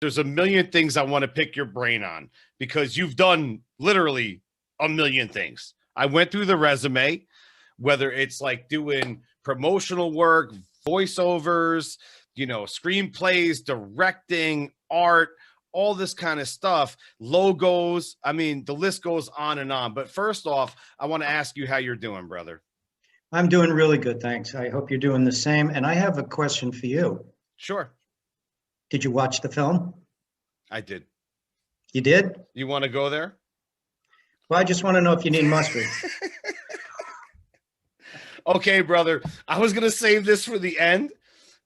There's a million things I want to pick your brain on because you've done literally a million things. I went through the resume, whether it's like doing promotional work, voiceovers, screenplays, directing, art, all this kind of stuff, logos. I mean, the list goes on and on. But first off, I want to ask you how you're doing, brother. I'm doing really good, thanks. I hope you're doing the same. And I have a question for you. Sure. Did you watch the film? I did. You did? You want to go there? Well, I just want to know if you need mustard. Okay, brother. I was going to save this for the end,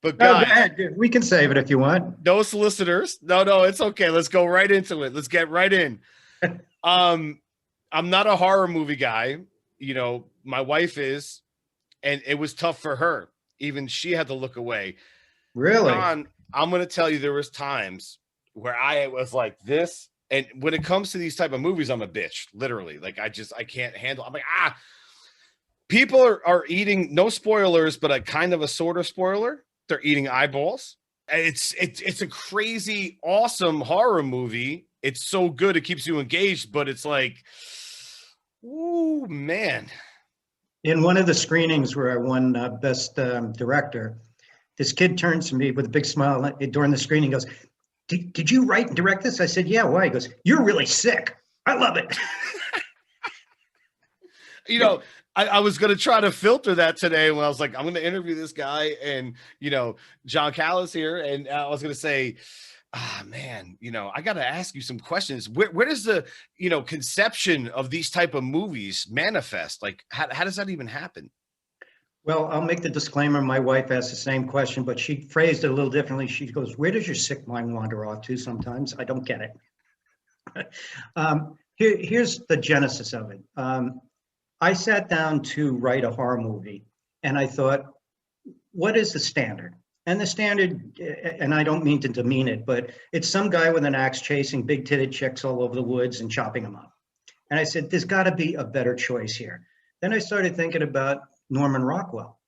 but Go guys, ahead. We can save it if you want. no solicitors. No, it's okay. Let's go right into it. Let's get right in. I'm not a horror movie guy. My wife is, and it was tough for her. Even she had to look away. Really? John, I'm going to tell you there was times where I was like this. And when it comes to these type of movies, I'm a bitch, literally. Like, I can't handle. I'm like, people are eating, no spoilers, but a kind of a sort of spoiler. They're eating eyeballs. It's a crazy, awesome horror movie. It's so good. It keeps you engaged, but it's like, ooh, man. In one of the screenings where I won Best Director, this kid turns to me with a big smile during the screening. He goes, did you write and direct this? I said, yeah, why? He goes, you're really sick. I love it. I was going to try to filter that today when I was like, I'm going to interview this guy and, John Callas here. And I was going to say, man, I got to ask you some questions. Where does the, conception of these type of movies manifest? Like, how does that even happen? Well, I'll make the disclaimer. My wife asked the same question, but she phrased it a little differently. She goes, where does your sick mind wander off to sometimes? I don't get it. Here's the genesis of it. I sat down to write a horror movie, and I thought, what is the standard? And the standard, and I don't mean to demean it, but it's some guy with an axe chasing big-titted chicks all over the woods and chopping them up. And I said, there's got to be a better choice here. Then I started thinking about Norman Rockwell,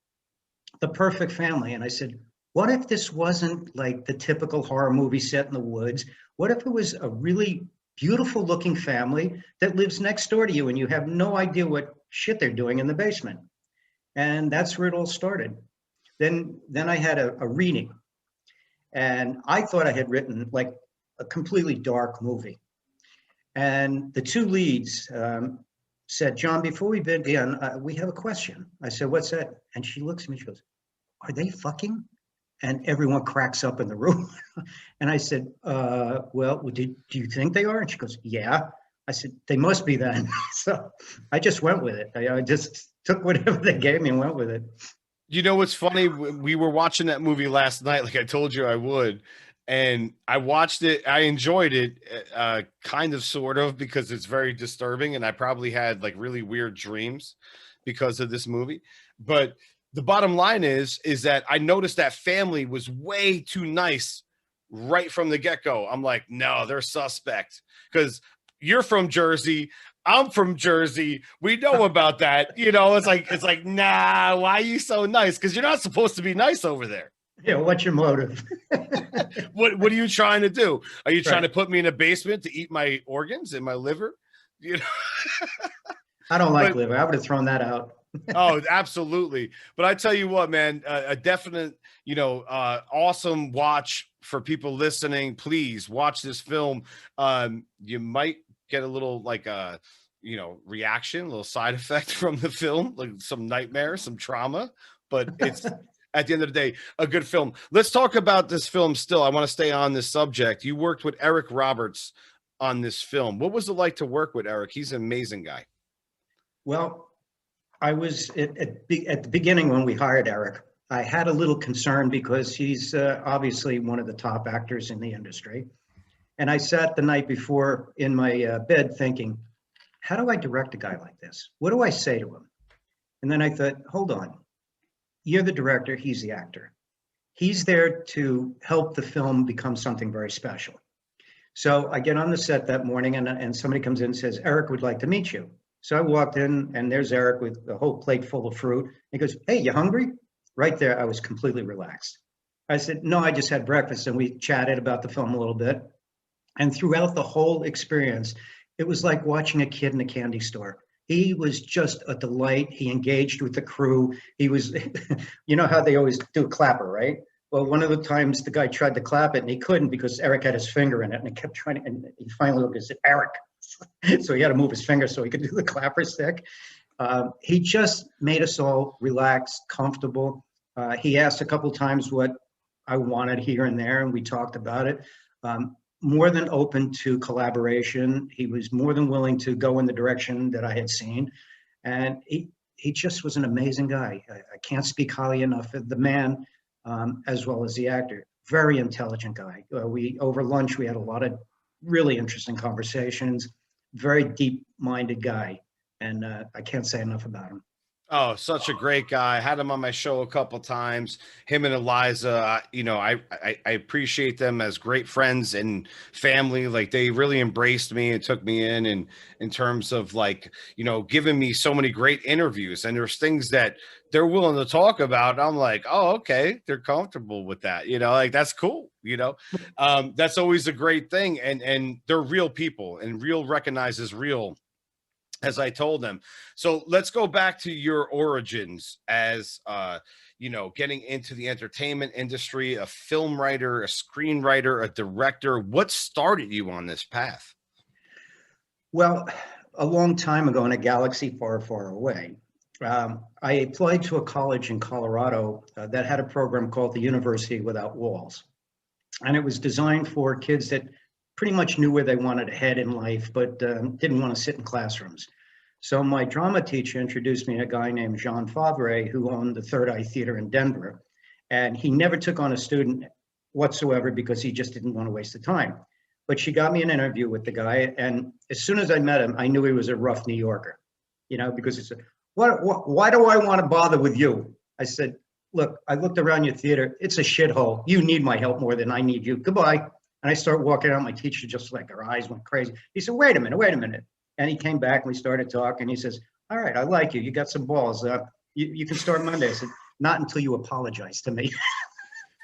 The Perfect Family. And I said, what if this wasn't like the typical horror movie set in the woods? What if it was a really beautiful looking family that lives next door to you and you have no idea what shit they're doing in the basement? And that's where it all started. Then I had a reading, and I thought I had written like a completely dark movie. And the two leads said, John, before we begin, we have a question. I said, what's that? And she looks at me, she goes, are they fucking? And everyone cracks up in the room. And I said, well, do you think they are? And she goes, yeah. I said, they must be then. So I just went with it. I just took whatever they gave me and went with it. What's funny? We were watching that movie last night, like I told you I would. And I watched it. I enjoyed it, kind of, sort of, because it's very disturbing. And I probably had like really weird dreams because of this movie. But the bottom line is that I noticed that family was way too nice right from the get-go. I'm like, no, they're suspect, because you're from Jersey. I'm from Jersey. We know about that. It's like, nah, why are you so nice? Because you're not supposed to be nice over there. Yeah, what's your motive? What are you trying to do? Are you trying to put me in a basement to eat my organs and my liver? I don't like liver. I would have thrown that out. Oh, absolutely. But I tell you what, man, a definite, awesome watch for people listening. Please watch this film. You might get a little like reaction, a little side effect from the film, like some nightmare, some trauma, but it's at the end of the day, a good film. Let's talk about this film still. I want to stay on this subject. You worked with Eric Roberts on this film. What was it like to work with Eric? He's an amazing guy. Well, I was at the beginning when we hired Eric. I had a little concern because he's obviously one of the top actors in the industry. And I sat the night before in my bed thinking, how do I direct a guy like this? What do I say to him? And then I thought, hold on. You're the director, he's the actor. He's there to help the film become something very special. So I get on the set that morning and somebody comes in and says, Eric would like to meet you. So I walked in and there's Eric with a whole plate full of fruit. He goes, hey, you hungry? Right there, I was completely relaxed. I said, no, I just had breakfast, and we chatted about the film a little bit. And throughout the whole experience, it was like watching a kid in a candy store. He was just a delight. He engaged with the crew. He was, you know how they always do a clapper, right? Well, one of the times the guy tried to clap it and he couldn't because Eric had his finger in it, and he kept trying to, and he finally looked and said, Eric. So he had to move his finger so he could do the clapper stick. He just made us all relaxed, comfortable. He asked a couple times what I wanted here and there, and we talked about it. More than open to collaboration. He was more than willing to go in the direction that I had seen. And he just was an amazing guy. I can't speak highly enough of the man, as well as the actor. Very intelligent guy. Over lunch, we had a lot of really interesting conversations. Very deep-minded guy. And I can't say enough about him. Oh, such a great guy. I had him on my show a couple times. Him and Eliza, I appreciate them as great friends and family. Like, they really embraced me and took me in terms of, like, giving me so many great interviews. And there's things that they're willing to talk about. I'm like, oh, okay, they're comfortable with that. Like, that's cool. That's always a great thing. And they're real people, and real recognizes real, as I told them. So let's go back to your origins as, getting into the entertainment industry, a film writer, a screenwriter, a director. What started you on this path? Well, a long time ago in a galaxy far, far away, I applied to a college in Colorado that had a program called the University Without Walls. And it was designed for kids that pretty much knew where they wanted to head in life, but didn't want to sit in classrooms. So my drama teacher introduced me to a guy named Jean Favre, who owned the Third Eye Theater in Denver. And he never took on a student whatsoever because he just didn't want to waste the time. But she got me an interview with the guy. And as soon as I met him, I knew he was a rough New Yorker, because he said, why do I want to bother with you? I said, look, I looked around your theater. It's a shithole. You need my help more than I need you. Goodbye. And I started walking out. My teacher, just like, her eyes went crazy. He said, wait a minute. And he came back and we started talking. He says, all right, I like you. You got some balls. You can start Monday. I said, not until you apologize to me.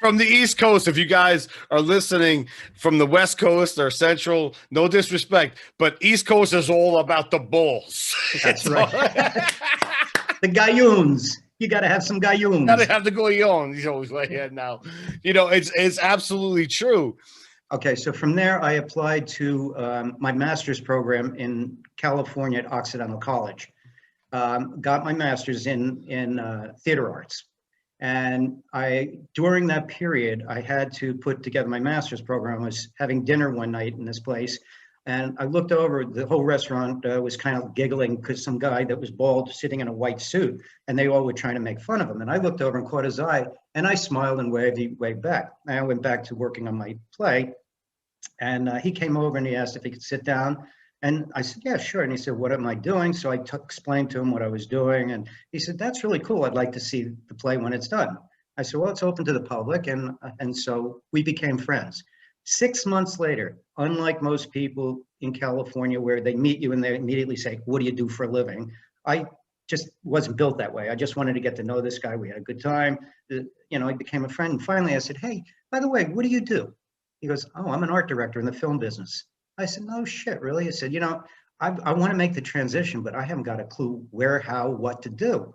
From the East Coast, if you guys are listening from the West Coast or Central, no disrespect, but East Coast is all about the balls. That's right. The galloons. You got to have some galloons. Got to have the galloons. He's always like, yeah, now. It's absolutely true. Okay, so from there, I applied to my master's program in California at Occidental College. Got my master's in theater arts. And during that period, I had to put together my master's program. I was having dinner one night in this place, and I looked over, the whole restaurant was kind of giggling because some guy that was bald sitting in a white suit, and they all were trying to make fun of him. And I looked over and caught his eye, and I smiled and waved back. And I went back to working on my play, and he came over and he asked if he could sit down. And I said, yeah, sure. And he said, what am I doing? So I explained to him what I was doing. And he said, that's really cool. I'd like to see the play when it's done. I said, well, it's open to the public. And so we became friends. 6 months later, unlike most people in California where they meet you and they immediately say, what do you do for a living? I just wasn't built that way. I just wanted to get to know this guy. We had a good time. He became a friend. And finally I said, hey, by the way, what do you do? He goes, oh, I'm an art director in the film business. I said, no shit, really? I said, I want to make the transition, but I haven't got a clue where, how, what to do.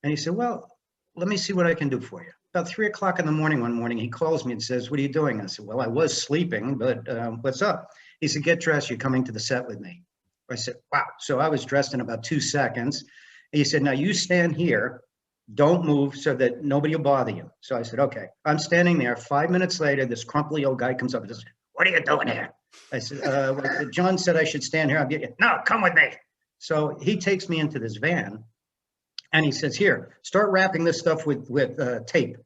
And he said, well, let me see what I can do for you. About 3 o'clock in the morning one morning, he calls me and says, what are you doing? I said, well, I was sleeping, but what's up? He said, get dressed. You're coming to the set with me. I said, wow. So I was dressed in about 2 seconds. He said, now you stand here. Don't move so that nobody will bother you. So I said, okay. I'm standing there. 5 minutes later, this crumply old guy comes up and says, what are you doing here? I said, John said I should stand here. I'll get you. No, come with me. So he takes me into this van and he says, here, start wrapping this stuff with tape.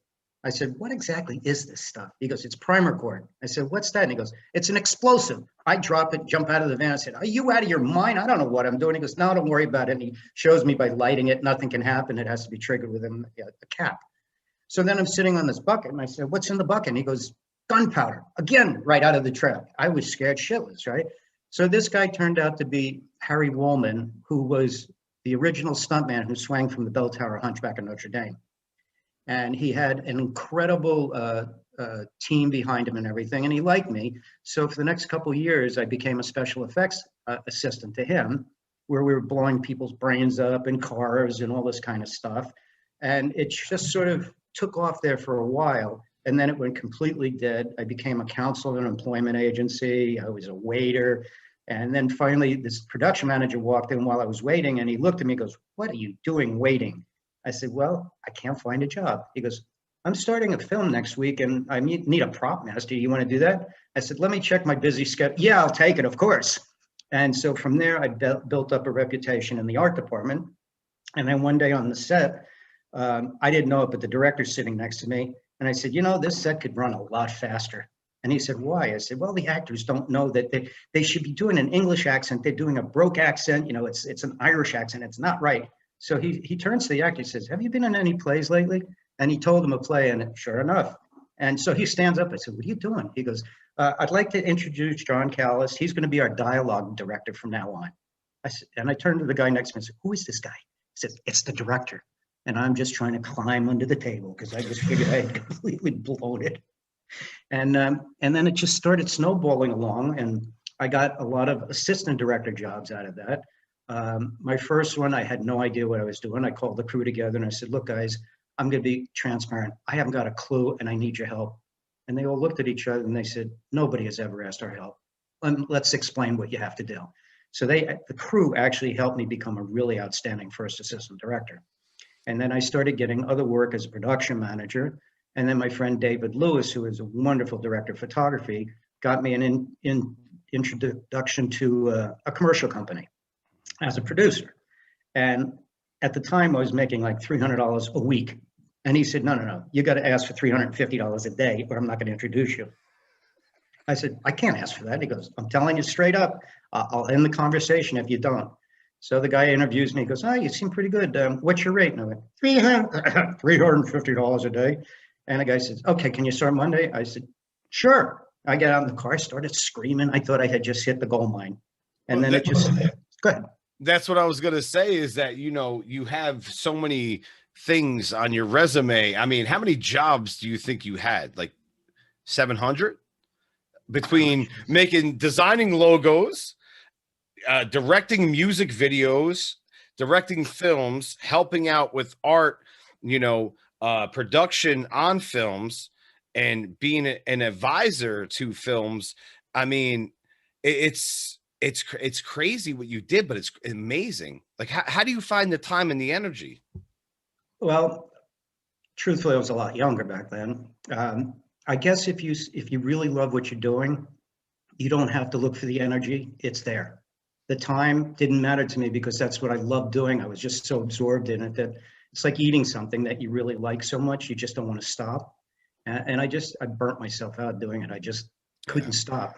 I said, what exactly is this stuff? He goes, it's primer cord. I said, what's that? And he goes, it's an explosive. I drop it, jump out of the van. I said, are you out of your mind? I don't know what I'm doing. He goes, no, don't worry about it. And he shows me by lighting it, nothing can happen. It has to be triggered with a cap. So then I'm sitting on this bucket and I said, what's in the bucket? And he goes, gunpowder, again, right out of the truck. I was scared shitless, right? So this guy turned out to be Harry Woolman, who was the original stuntman who swung from the bell tower Hunchback of Notre Dame. And he had an incredible team behind him and everything, and he liked me. So for the next couple of years, I became a special effects assistant to him, where we were blowing people's brains up in cars and all this kind of stuff. And it just sort of took off there for a while, and then it went completely dead. I became a counselor in an employment agency. I was a waiter. And then finally, this production manager walked in while I was waiting, and he looked at me and goes, "What are you doing waiting?" I said, "Well, I can't find a job." He goes, "I'm starting a film next week, and I need a prop master. You want to do that?" I said, "Let me check my busy schedule." "Yeah, I'll take it, of course." And so from there, I built up a reputation in the art department. And then one day on the set, I didn't know it, but the director's sitting next to me. And I said, "This set could run a lot faster." And he said, "Why?" I said, "Well, the actors don't know that they should be doing an English accent. They're doing a broke accent. It's an Irish accent. It's not right." So he turns to the actor and says, "Have you been in any plays lately?" And he told him a play, and sure enough. And so he stands up. I said, "What are you doing?" He goes, "I'd like to introduce John Callas. He's going to be our dialogue director from now on." I turned to the guy next to me and said, "Who is this guy?" He said, "It's the director." And I'm just trying to climb under the table because I just figured I had completely blown it. And then it just started snowballing along, and I got a lot of assistant director jobs out of that. My first one, I had no idea what I was doing. I called the crew together and I said, "Look, guys, I'm going to be transparent. I haven't got a clue, and I need your help." And they all looked at each other and they said, "Nobody has ever asked our help. Let's explain what you have to do." So the crew actually helped me become a really outstanding first assistant director. And then I started getting other work as a production manager. And then my friend David Lewis, who is a wonderful director of photography, got me an introduction to a commercial company as a producer. And at the time, I was making like $300 a week. And he said, no, you got to ask for $350 a day, or I'm not going to introduce you. I said, "I can't ask for that." He goes, "I'm telling you straight up, I'll end the conversation if you don't." So the guy interviews me. He goes, "Oh, you seem pretty good. What's your rate?" And I went, $350 a day. And the guy says, "Okay, can you start Monday?" I said, "Sure." I got out in the car, started screaming. I thought I had just hit the gold mine. And then it just, go ahead. That's what I was going to say, is that, you have so many things on your resume. I mean, how many jobs do you think you had? Like 700? Between designing logos, directing music videos, directing films, helping out with art, production on films, and being an advisor to films. I mean, it's crazy what you did, but it's amazing. Like, how do you find the time and the energy? Well, truthfully, I was a lot younger back then. I guess if you really love what you're doing, you don't have to look for the energy. It's there. The time didn't matter to me because that's what I loved doing. I was just so absorbed in it that it's like eating something that you really like so much, you just don't want to stop. And I burnt myself out doing it. I just couldn't stop.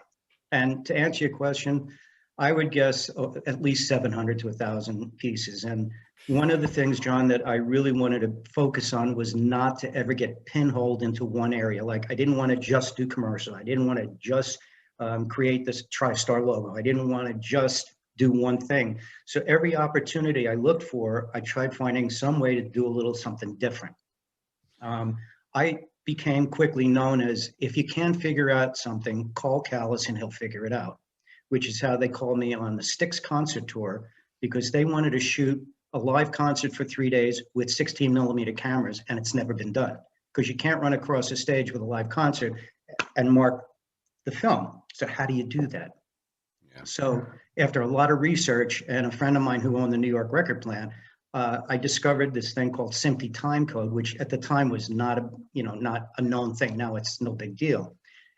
And to answer your question, I would guess at least 700 to 1,000 pieces. And one of the things, John, that I really wanted to focus on was not to ever get pinholed into one area. Like, I didn't want to just do commercial. I didn't want to just create this TriStar logo. I didn't want to just do one thing. So every opportunity I looked for, I tried finding some way to do a little something different. I became quickly known as, if you can't figure out something, call Callas and he'll figure it out, which is how they called me on the Styx concert tour, because they wanted to shoot a live concert for 3 days with 16mm cameras, and it's never been done because you can't run across a stage with a live concert and mark the film. So how do you do that? Yeah. So after a lot of research and a friend of mine who owned the New York record plant, I discovered this thing called SMPTE time code, which at the time was not a known thing. Now it's no big deal.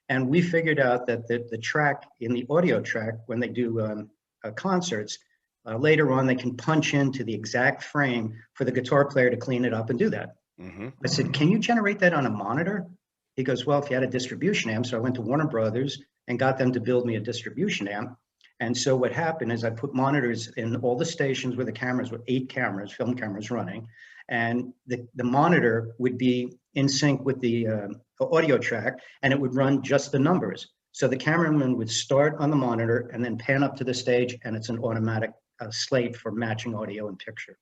And we figured out that the track in the audio track, when they do concerts, later on they can punch into the exact frame for the guitar player to clean it up and do that. Mm-hmm. I said, "Can you generate that on a monitor?" He goes, "Well, if you had a distribution amp." So I went to Warner Brothers and got them to build me a distribution amp. And so what happened is I put monitors in all the stations where the cameras were 8 cameras, film cameras running. And the monitor would be in sync with the audio track, and it would run just the numbers. So the cameraman would start on the monitor and then pan up to the stage, and it's an automatic slate for matching audio and picture.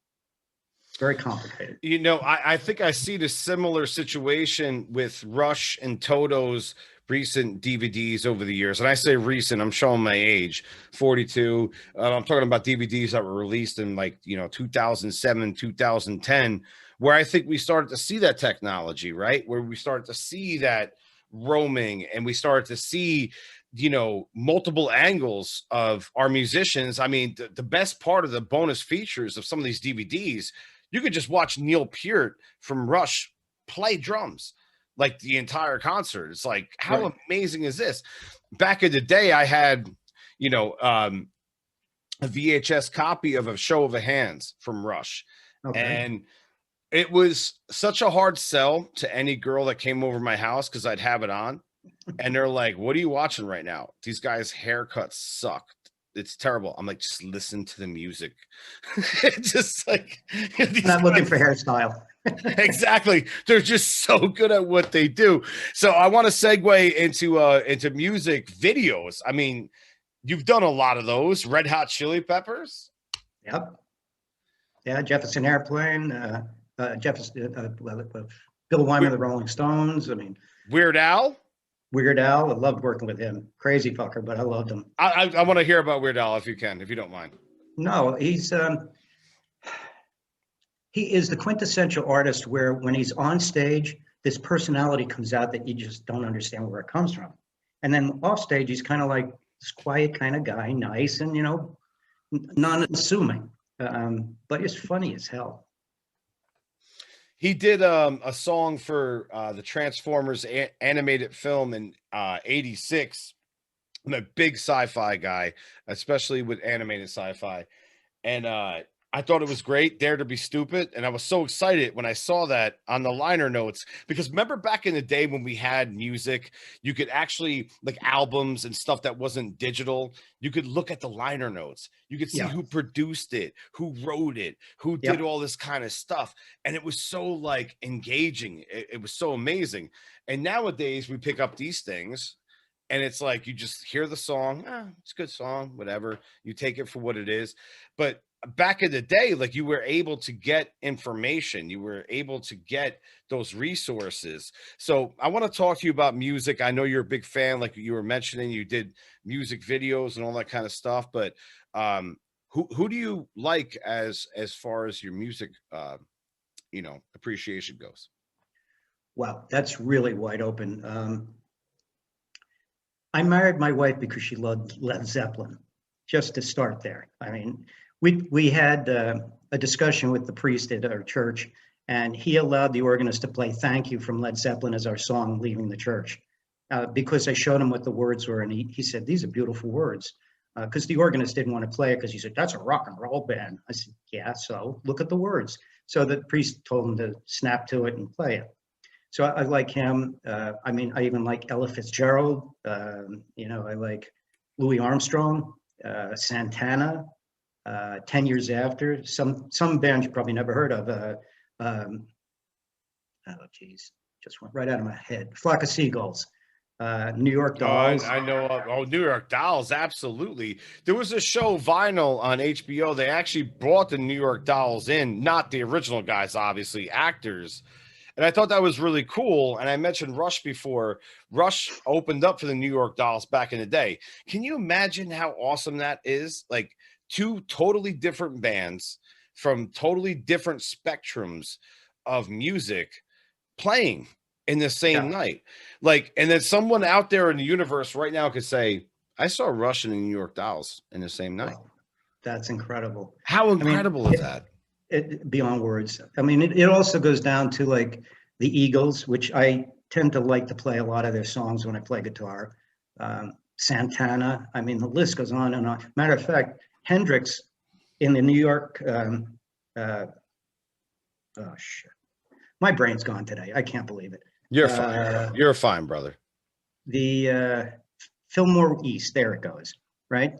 Very complicated. You know, I think I see the similar situation with Rush and Toto's recent DVDs over the years. And I say recent, I'm showing my age, 42. I'm talking about DVDs that were released in like, 2007, 2010, where I think we started to see that technology, right? Where we started to see that roaming, and we started to see, multiple angles of our musicians. I mean, the best part of the bonus features of some of these DVDs, you could just watch Neil Peart from Rush play drums like the entire concert. It's like, how Right. amazing is this? Back in the day, I had, a VHS copy of A Show of the Hands from Rush. Okay. And it was such a hard sell to any girl that came over my house because I'd have it on. And they're like, what are you watching right now? These guys' haircuts suck. It's terrible. I'm like, just listen to the music. It's just like these Not looking guys, for hairstyle. exactly. They're just so good at what they do. So I want to segue into music videos. I mean, you've done a lot of those. Red Hot Chili Peppers. Yep. Yeah, Jefferson Airplane, Bill Wyman, the Rolling Stones. I mean, Weird Al. Weird Al. I loved working with him. Crazy fucker, but I loved him. I want to hear about Weird Al if you can, if you don't mind. No, he is the quintessential artist where when he's on stage, this personality comes out that you just don't understand where it comes from. And then off stage, he's kind of like this quiet kind of guy, nice and, non-assuming. But he's funny as hell. He did a song for the Transformers animated film in '86. I'm a big sci-fi guy, especially with animated sci-fi. And I thought it was great, Dare to Be Stupid. And I was so excited when I saw that on the liner notes, because remember back in the day when we had music, you could actually, like albums and stuff that wasn't digital, you could look at the liner notes. You could see who produced it, who wrote it, who did all this kind of stuff. And it was so like engaging. It was so amazing. And nowadays we pick up these things and it's like, you just hear the song. It's a good song, whatever. You take it for what it is. But back in the day, like you were able to get information, you were able to get those resources. So I want to talk to you about music. I know you're a big fan, like you were mentioning, you did music videos and all that kind of stuff, but who do you like as far as your music appreciation goes? Wow, that's really wide open. I married my wife because she loved Led Zeppelin, just to start there. I mean, we had a discussion with the priest at our church, and he allowed the organist to play "Thank You" from Led Zeppelin as our song leaving the church, because I showed him what the words were, and he said, "These are beautiful words," because the organist didn't want to play it because he said, "That's a rock and roll band." I said, "Yeah, so look at the words." So the priest told him to snap to it and play it. So I like him. I mean, I even like Ella Fitzgerald. I like Louis Armstrong, Santana. 10 Years After, some bands you probably never heard of. Just went right out of my head. Flock of Seagulls, New York Dolls. I know. New York Dolls, absolutely. There was a show, Vinyl, on HBO. They actually brought the New York Dolls in, not the original guys, obviously, actors. And I thought that was really cool. And I mentioned Rush before. Rush opened up for the New York Dolls back in the day. Can you imagine how awesome that is? Like, two totally different bands from totally different spectrums of music playing in the same night. Like, and then someone out there in the universe right now could say, I saw Rush and the New York Dolls in the same night. Wow, that's incredible. How incredible is that? It beyond words. I mean, it also goes down to like the Eagles, which I tend to like to play a lot of their songs when I play guitar. Santana. I mean, the list goes on and on. Matter of fact, Hendrix in the New York, oh shit, my brain's gone today. I can't believe it. You're fine. You're fine, brother. The Fillmore East, there it goes, right?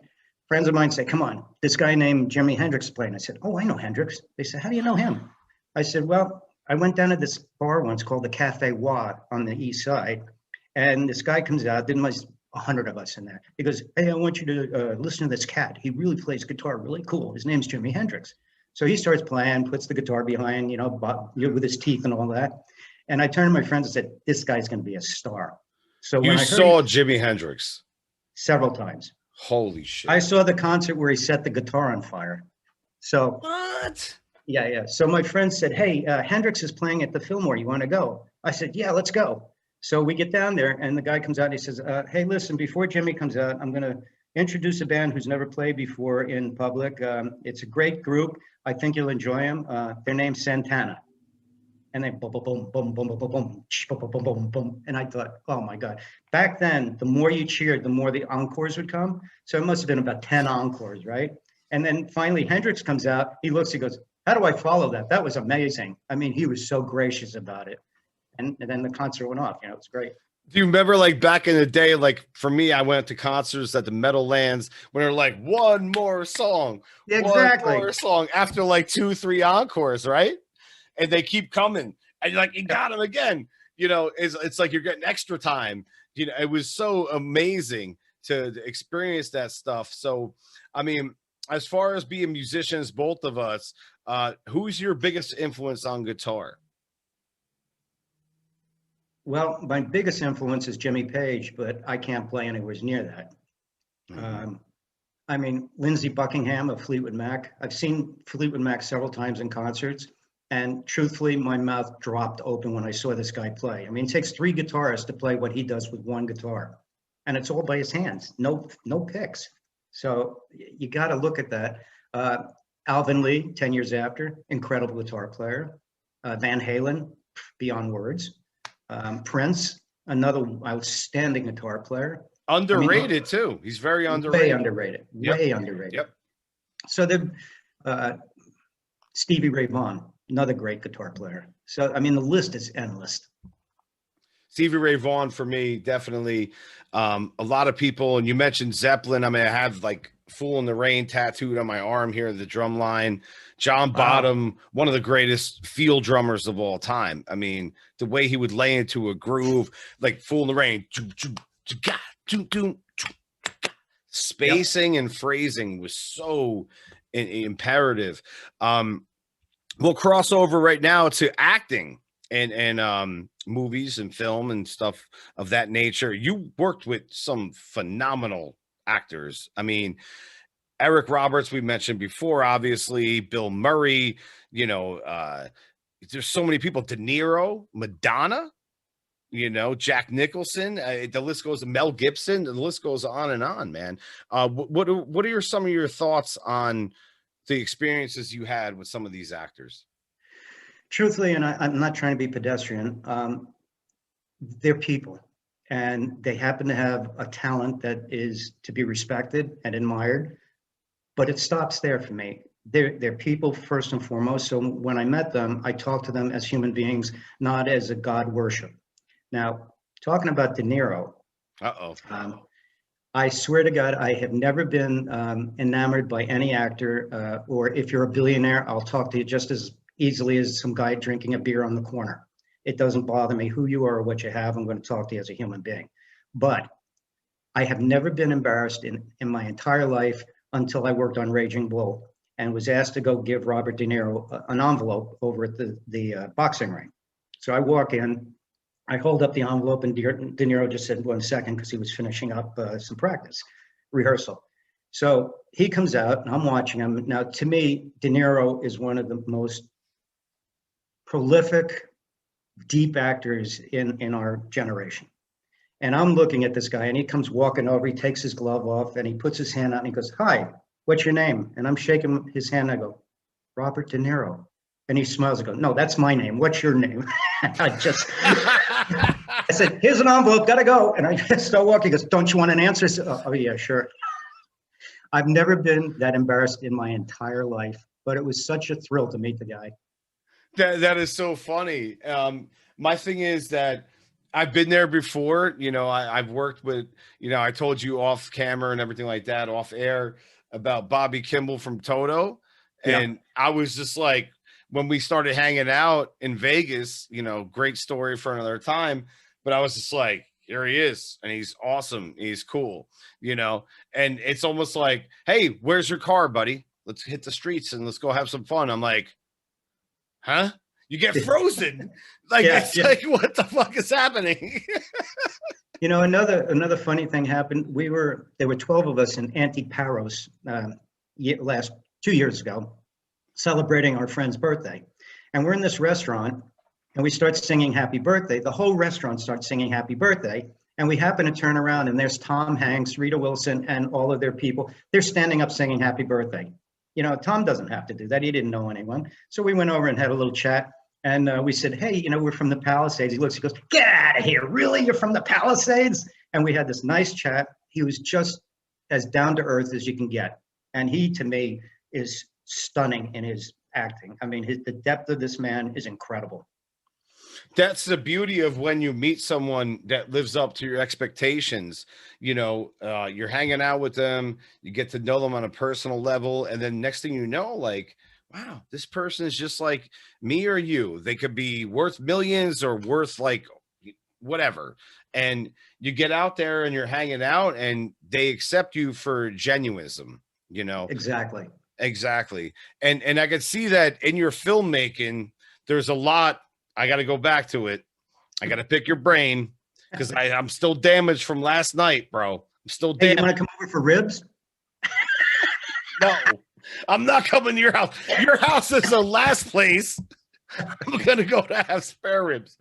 Friends of mine say, come on, this guy named Jimi Hendrix is playing. I said, oh, I know Hendrix. They said, how do you know him? I said, well, I went down to this bar once called the Cafe Wa on the East Side, and this guy comes out, didn't like 100 of us in there. He goes, hey, I want you to listen to this cat. He really plays guitar really cool. His name's Jimi Hendrix. So he starts playing, puts the guitar behind, with his teeth and all that. And I turned to my friends and said, this guy's going to be a star. So when You I heard saw Jimi Hendrix several times. Holy shit. I saw the concert where he set the guitar on fire. So what? Yeah. So my friend said, hey, Hendrix is playing at the Fillmore. You want to go? I said, yeah, let's go. So we get down there and the guy comes out and he says, hey, listen, before Jimmy comes out, I'm going to introduce a band who's never played before in public. It's a great group. I think you'll enjoy them. Their name's Santana. And then boom, boom, boom, boom, boom, boom, boom, boom, boom, boom, boom. And I thought, oh my God. Back then, the more you cheered, the more the encores would come. So it must have been about 10 encores, right? And then finally Hendrix comes out. He looks, he goes, how do I follow that? That was amazing. I mean, he was so gracious about it. And then the concert went off. It's great. Do you remember, like, back in the day, like, for me, I went to concerts at the Meadowlands when they're like, one more song, exactly. one more song after like 2-3 encores, right? And they keep coming, and you're like, you got him again. It's like you're getting extra time. It was so amazing to experience that stuff. So, I mean, as far as being musicians, both of us, who's your biggest influence on guitar? Well, my biggest influence is Jimmy Page, but I can't play anywhere near that. I mean, Lindsey Buckingham of Fleetwood Mac. I've seen Fleetwood Mac several times in concerts. And truthfully, my mouth dropped open when I saw this guy play. I mean, it takes 3 guitarists to play what he does with 1 guitar. And it's all by his hands, no picks. So you got to look at that. Alvin Lee, 10 years after, incredible guitar player. Van Halen, beyond words. Prince, another outstanding guitar player. Underrated too. He's very underrated. Way underrated. Yep. Way underrated. Yep. So Stevie Ray Vaughan, another great guitar player. So, I mean, the list is endless. Stevie Ray Vaughan, for me, definitely. A lot of people, and you mentioned Zeppelin. I mean, I have like Fool in the Rain tattooed on my arm here, the drum line. John Bonham, one of the greatest field drummers of all time. I mean, the way he would lay into a groove, like Fool in the Rain. Spacing and phrasing was so imperative. We'll cross over right now to acting and movies and film and stuff of that nature. You worked with some phenomenal actors. I mean, Eric Roberts, we mentioned before, obviously, Bill Murray, there's so many people. De Niro, Madonna, Jack Nicholson, the list goes to Mel Gibson, the list goes on and on, man. What are some of your thoughts on the experiences you had with some of these actors? Truthfully, and I'm not trying to be pedestrian, they're people, and they happen to have a talent that is to be respected and admired, but it stops there for me. They're people first and foremost. So when I met them, I talked to them as human beings, not as a God worship. Now, talking about De Niro, I swear to God, I have never been enamored by any actor, or if you're a billionaire, I'll talk to you just as easily as some guy drinking a beer on the corner. It doesn't bother me who you are or what you have. I'm going to talk to you as a human being. But I have never been embarrassed in my entire life until I worked on Raging Bull and was asked to go give Robert De Niro an envelope over at the boxing ring. So I walk in, I hold up the envelope, and De Niro just said 1 second because he was finishing up some practice, rehearsal. So he comes out, and I'm watching him. Now, to me, De Niro is one of the most prolific, deep actors in our generation. And I'm looking at this guy, and he comes walking over, he takes his glove off, and he puts his hand out, and he goes, hi, what's your name? And I'm shaking his hand, and I go, Robert De Niro. And he smiles and goes, no, that's my name. What's your name? I said, here's an envelope, gotta go. And I just start walking. He goes, don't you want an answer? Said, oh, yeah, sure. I've never been that embarrassed in my entire life, but it was such a thrill to meet the guy. That is so funny. My thing is that I've been there before. I've worked with, I told you off camera and everything like that, off air, about Bobby Kimball from Toto. And yeah. I was just like, when we started hanging out in Vegas, great story for another time, but I was just like, here he is, and he's awesome. He's cool, and it's almost like, hey, where's your car, buddy? let's hit the streets and let's go have some fun. I'm like, huh? You get frozen. Like, Yeah, it's yeah. like, what the fuck is happening? You know, another funny thing happened. There were 12 of us in Antiparos last 2 years ago, celebrating our friend's birthday. And we're in this restaurant and we start singing happy birthday. The whole restaurant starts singing happy birthday. And we happen to turn around and there's Tom Hanks, Rita Wilson, and all of their people. They're standing up singing happy birthday. You know, Tom doesn't have to do that. He didn't know anyone. So we went over and had a little chat. And we said, hey, you know, we're from the Palisades. He looks, he goes, get out of here. Really? You're from the Palisades? And we had this nice chat. He was just as down to earth as you can get. And he, to me, is stunning in his acting. I mean, the depth of this man is incredible. That's the beauty of when you meet someone that lives up to your expectations. You know, you're hanging out with them, you get to know them on a personal level. And then next thing you know, like, wow, this person is just like me or you. They could be worth millions or worth like whatever. And you get out there and you're hanging out and they accept you for genuinism, you know? Exactly. Exactly. And I could see that in your filmmaking, there's a lot. I got to go back to it. I got to pick your brain because I'm still damaged from last night, bro. I'm still Hey, damaged. you want to come over for ribs? No, I'm not coming to your house. Your house is the last place I'm going to go to have spare ribs.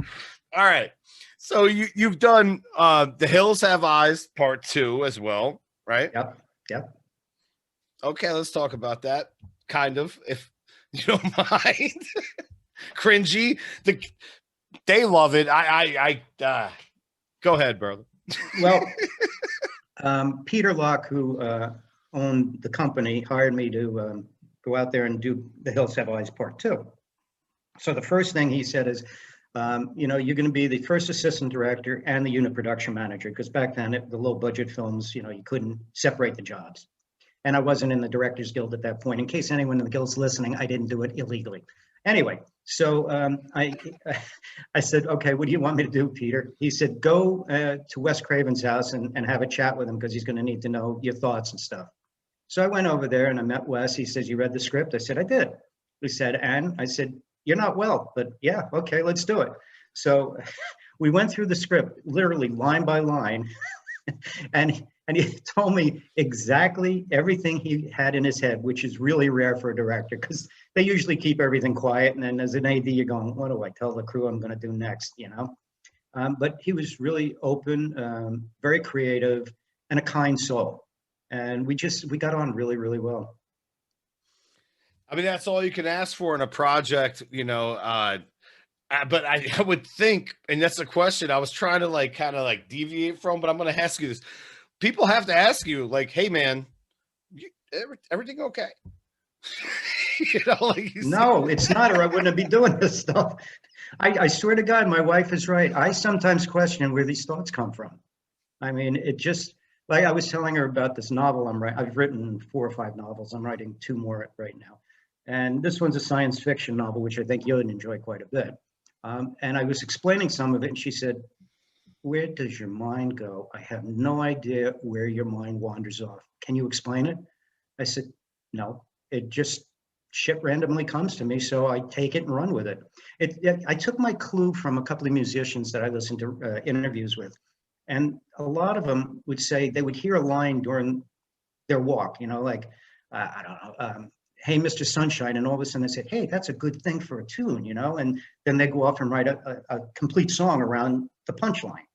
All right. So you've done The Hills Have Eyes Part 2 as well, right? Yep. Yep. Okay, let's talk about that. Kind of, if you don't mind. Cringy. They love it. I go ahead, brother. Well, Peter Locke, who owned the company, hired me to go out there and do The Hills Have Eyes Part 2. So the first thing he said is, you know, you're going to be the first assistant director and the unit production manager, because back then, the low budget films, you know, you couldn't separate the jobs. And I wasn't in the Directors Guild at that point. In case anyone in the guild's listening, I didn't do it illegally. Anyway, so I said, okay, what do you want me to do, Peter? He said, go to Wes Craven's house and have a chat with him because he's going to need to know your thoughts and stuff. So I went over there and I met Wes. He says, you read the script? I said, I did. He said, and I said, you're not well, but yeah, okay, let's do it. So we went through the script, literally line by line, and he told me exactly everything he had in his head, which is really rare for a director because they usually keep everything quiet. And then as an AD, you're going, what do I tell the crew I'm going to do next, you know? But he was really open, very creative, and a kind soul. And we got on really, really well. I mean, that's all you can ask for in a project, you know. But I would think, and that's a question I was trying to like kind of like deviate from, but I'm going to ask you this. People have to ask you, like, hey, man, everything okay? You know, like no, it's not, or I wouldn't be doing this stuff. I swear to God, my wife is right. I sometimes question where these thoughts come from. I mean, it just, like I was telling her about this novel I'm writing. I've written 4 or 5 novels. I'm writing 2 more right now. And this one's a science fiction novel, which I think you'll enjoy quite a bit. And I was explaining some of it, and she said, where does your mind go? I have no idea where your mind wanders off. Can you explain it? I said, no, it just shit randomly comes to me. So I take it and run with it. I took my clue from a couple of musicians that I listened to interviews with. And a lot of them would say they would hear a line during their walk, you know, like, I don't know, hey, Mr. Sunshine, and all of a sudden they say, hey, that's a good thing for a tune, you know, and then they go off and write a complete song around the punchline.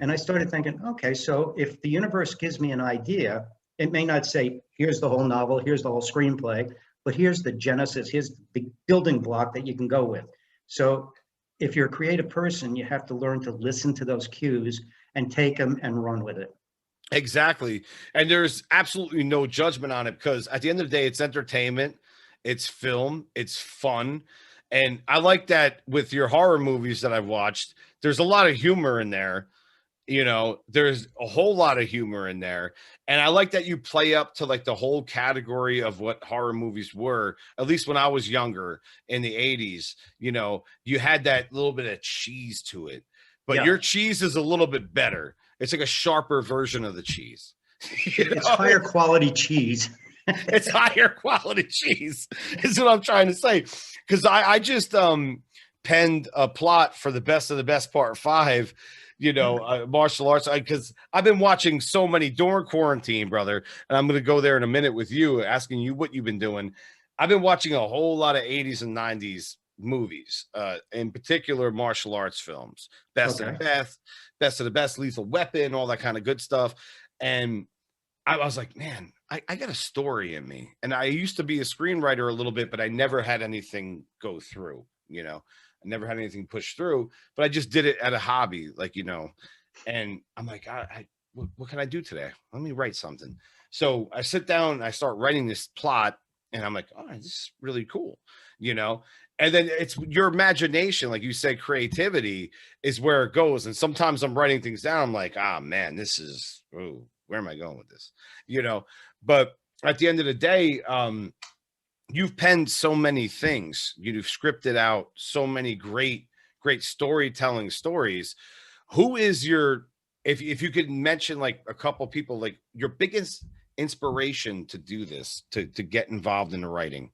And I started thinking, okay, so if the universe gives me an idea, it may not say, here's the whole novel, here's the whole screenplay, but here's the genesis, here's the building block that you can go with. So if you're a creative person, you have to learn to listen to those cues and take them and run with it. Exactly. And there's absolutely no judgment on it because at the end of the day, it's entertainment, it's film, it's fun. And I like that with your horror movies that I've watched, there's a lot of humor in there. You know, there's a whole lot of humor in there. And I like that you play up to like the whole category of what horror movies were, at least when I was younger in the 80s. You know, you had that little bit of cheese to it, but Yeah. Your cheese is a little bit better. It's like a sharper version of the cheese. It's higher quality cheese. It's higher quality cheese, is what I'm trying to say. Because I just penned a plot for the best of the best part 5, martial arts, because I've been watching so many during quarantine, brother. And I'm going to go there in a minute with you, asking you what you've been doing. I've been watching a whole lot of 80s and 90s movies, in particular martial arts films. Best of the best, best of the best, Lethal Weapon, all that kind of good stuff. And I was like, man, I got a story in me. And I used to be a screenwriter a little bit, but I never had anything go through, I never had anything push through, but I just did it at a hobby, and I'm like, what can I do today? Let me write something. So I sit down and I start writing this plot, and I'm like, oh, this is really cool, and then it's your imagination, like you said, creativity is where it goes. And sometimes I'm writing things down, I'm like, man, this is, where am I going with this? But at the end of the day, you've penned so many things. You've scripted out so many great storytelling stories. Who is your, if you could mention like a couple people, like your biggest inspiration to do this, to get involved in the writing?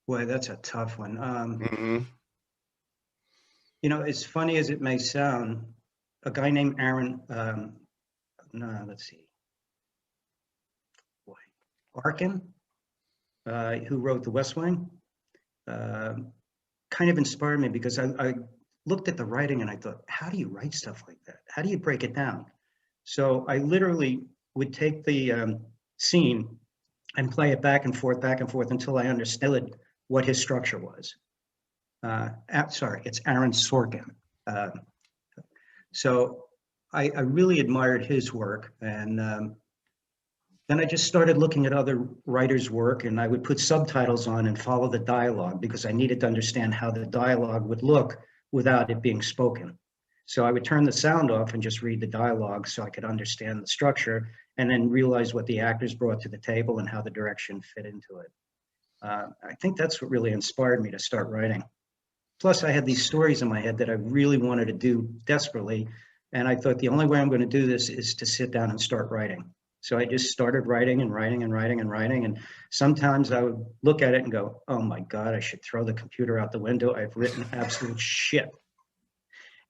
Boy, that's a tough one. Mm-hmm. As funny as it may sound, a guy named Aaron, let's see, Arkin, who wrote The West Wing, kind of inspired me, because I looked at the writing and I thought, how do you write stuff like that? How do you break it down? So I literally would take the scene and play it back and forth until I understood what his structure was. Sorry, it's Aaron Sorkin. So I really admired his work, and then I just started looking at other writers' work, and I would put subtitles on and follow the dialogue, because I needed to understand how the dialogue would look without it being spoken. So I would turn the sound off and just read the dialogue so I could understand the structure, and then realize what the actors brought to the table and how the direction fit into it. I think that's what really inspired me to start writing. Plus, I had these stories in my head that I really wanted to do desperately, and I thought the only way I'm going to do this is to sit down and start writing. So I just started writing and writing and writing and writing, and sometimes I would look at it and go, oh my God, I should throw the computer out the window. I've written absolute shit.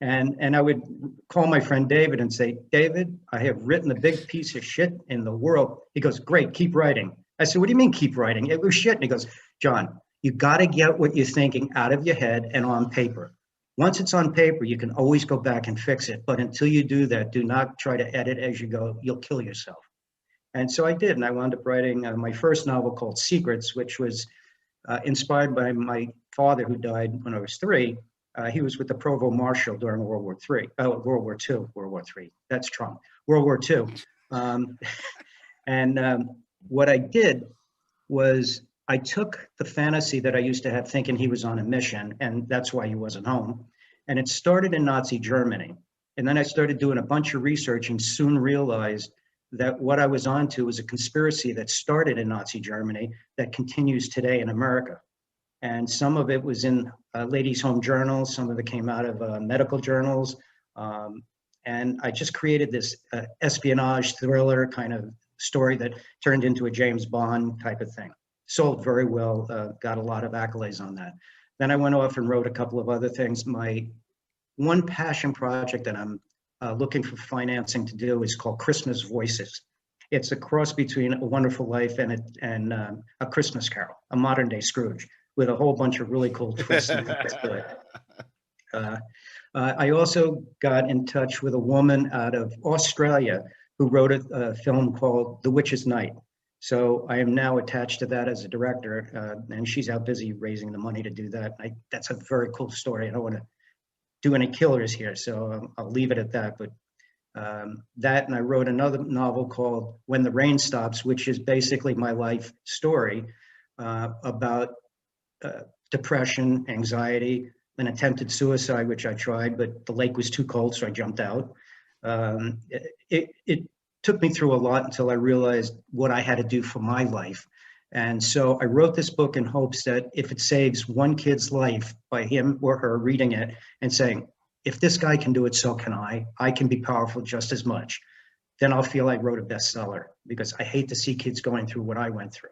And I would call my friend David and say, David, I have written the big piece of shit in the world. He goes, great, keep writing. I said, what do you mean keep writing? It was shit. And he goes, John, you got to get what you're thinking out of your head and on paper. Once it's on paper, you can always go back and fix it. But until you do that, do not try to edit as you go. You'll kill yourself. And so I did. And I wound up writing my first novel called Secrets, which was inspired by my father, who died when I was 3. He was with the Provost Marshal during World War III. That's Trump. World War II. What I did was I took the fantasy that I used to have, thinking he was on a mission, and that's why he wasn't home. And it started in Nazi Germany. And then I started doing a bunch of research and soon realized that what I was onto was a conspiracy that started in Nazi Germany that continues today in America. And some of it was in ladies' home journals. Some of it came out of medical journals. And I just created this espionage thriller kind of story that turned into a James Bond type of thing. Sold very well, got a lot of accolades on that. Then I went off and wrote a couple of other things. My one passion project that I'm looking for financing to do is called Christmas Voices. It's a cross between A Wonderful Life and A Christmas Carol, a modern day Scrooge, with a whole bunch of really cool twists to it. I also got in touch with a woman out of Australia who wrote a film called The Witch's Night. So I am now attached to that as a director, and she's out busy raising the money to do that. That's a very cool story. I don't want to do any killers here, so I'll leave it at that. But that, and I wrote another novel called When the Rain Stops, which is basically my life story about depression, anxiety, an attempted suicide, which I tried, but the lake was too cold, so I jumped out. It took me through a lot until I realized what I had to do for my life. And so I wrote this book in hopes that if it saves one kid's life by him or her reading it and saying, if this guy can do it, so can I can be powerful just as much. then I'll feel I wrote a bestseller, because I hate to see kids going through what I went through.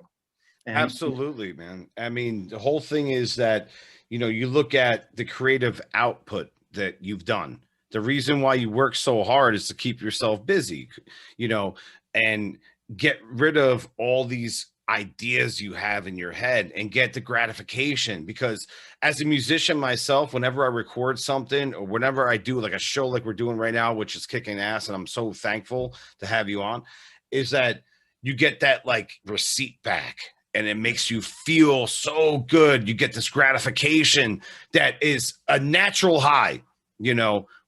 And Absolutely, man. I mean, the whole thing is that, you look at the creative output that you've done. The reason why you work so hard is to keep yourself busy, you know, and get rid of all these ideas you have in your head and get the gratification. Because as a musician myself, whenever I record something or whenever I do like a show like we're doing right now, which is kicking ass, and I'm so thankful to have you on, is that you get that like receipt back and it makes you feel so good. You get this gratification that is a natural high,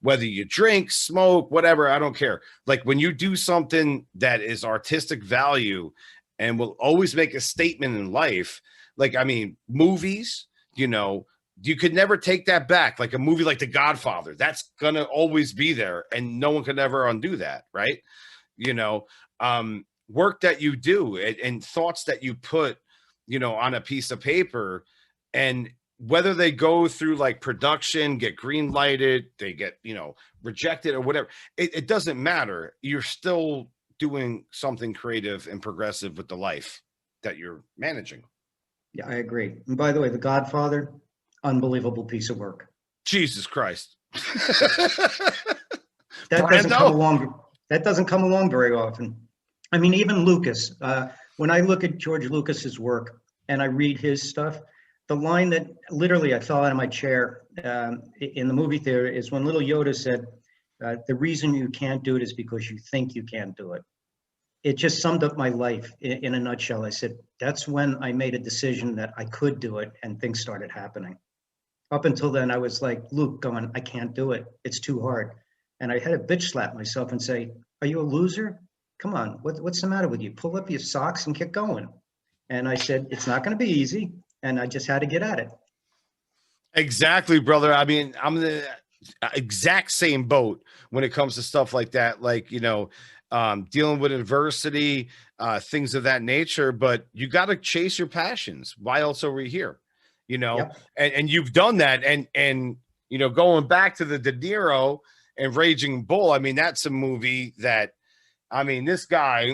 whether you drink, smoke, whatever, I don't care. Like when you do something that is artistic value and will always make a statement in life, like, I mean, movies, you could never take that back. Like a movie like The Godfather, that's going to always be there and no one can ever undo that. Right. Work that you do and thoughts that you put, on a piece of paper, and whether they go through like production, get green lighted, they get, rejected or whatever, it doesn't matter. You're still doing something creative and progressive with the life that you're managing. Yeah, I agree. And by the way, The Godfather, unbelievable piece of work. Jesus Christ. That doesn't come along very often. I mean, even Lucas, when I look at George Lucas's work and I read his stuff, the line that literally I fell out of my chair in the movie theater is when little Yoda said, the reason you can't do it is because you think you can't do it. It just summed up my life in a nutshell. I said, that's when I made a decision that I could do it, and things started happening. Up until then, I was like Luke going, I can't do it. It's too hard. And I had to bitch slap myself and say, are you a loser? Come on, what's the matter with you? Pull up your socks and get going. And I said, it's not going to be easy. And I just had to get at it. Exactly, brother. I mean, I'm the exact same boat when it comes to stuff like that. Like, dealing with adversity, things of that nature, but you got to chase your passions. Why else are we here? Yep. And you've done that. And, going back to the De Niro and Raging Bull, I mean, that's a movie that, I mean, this guy,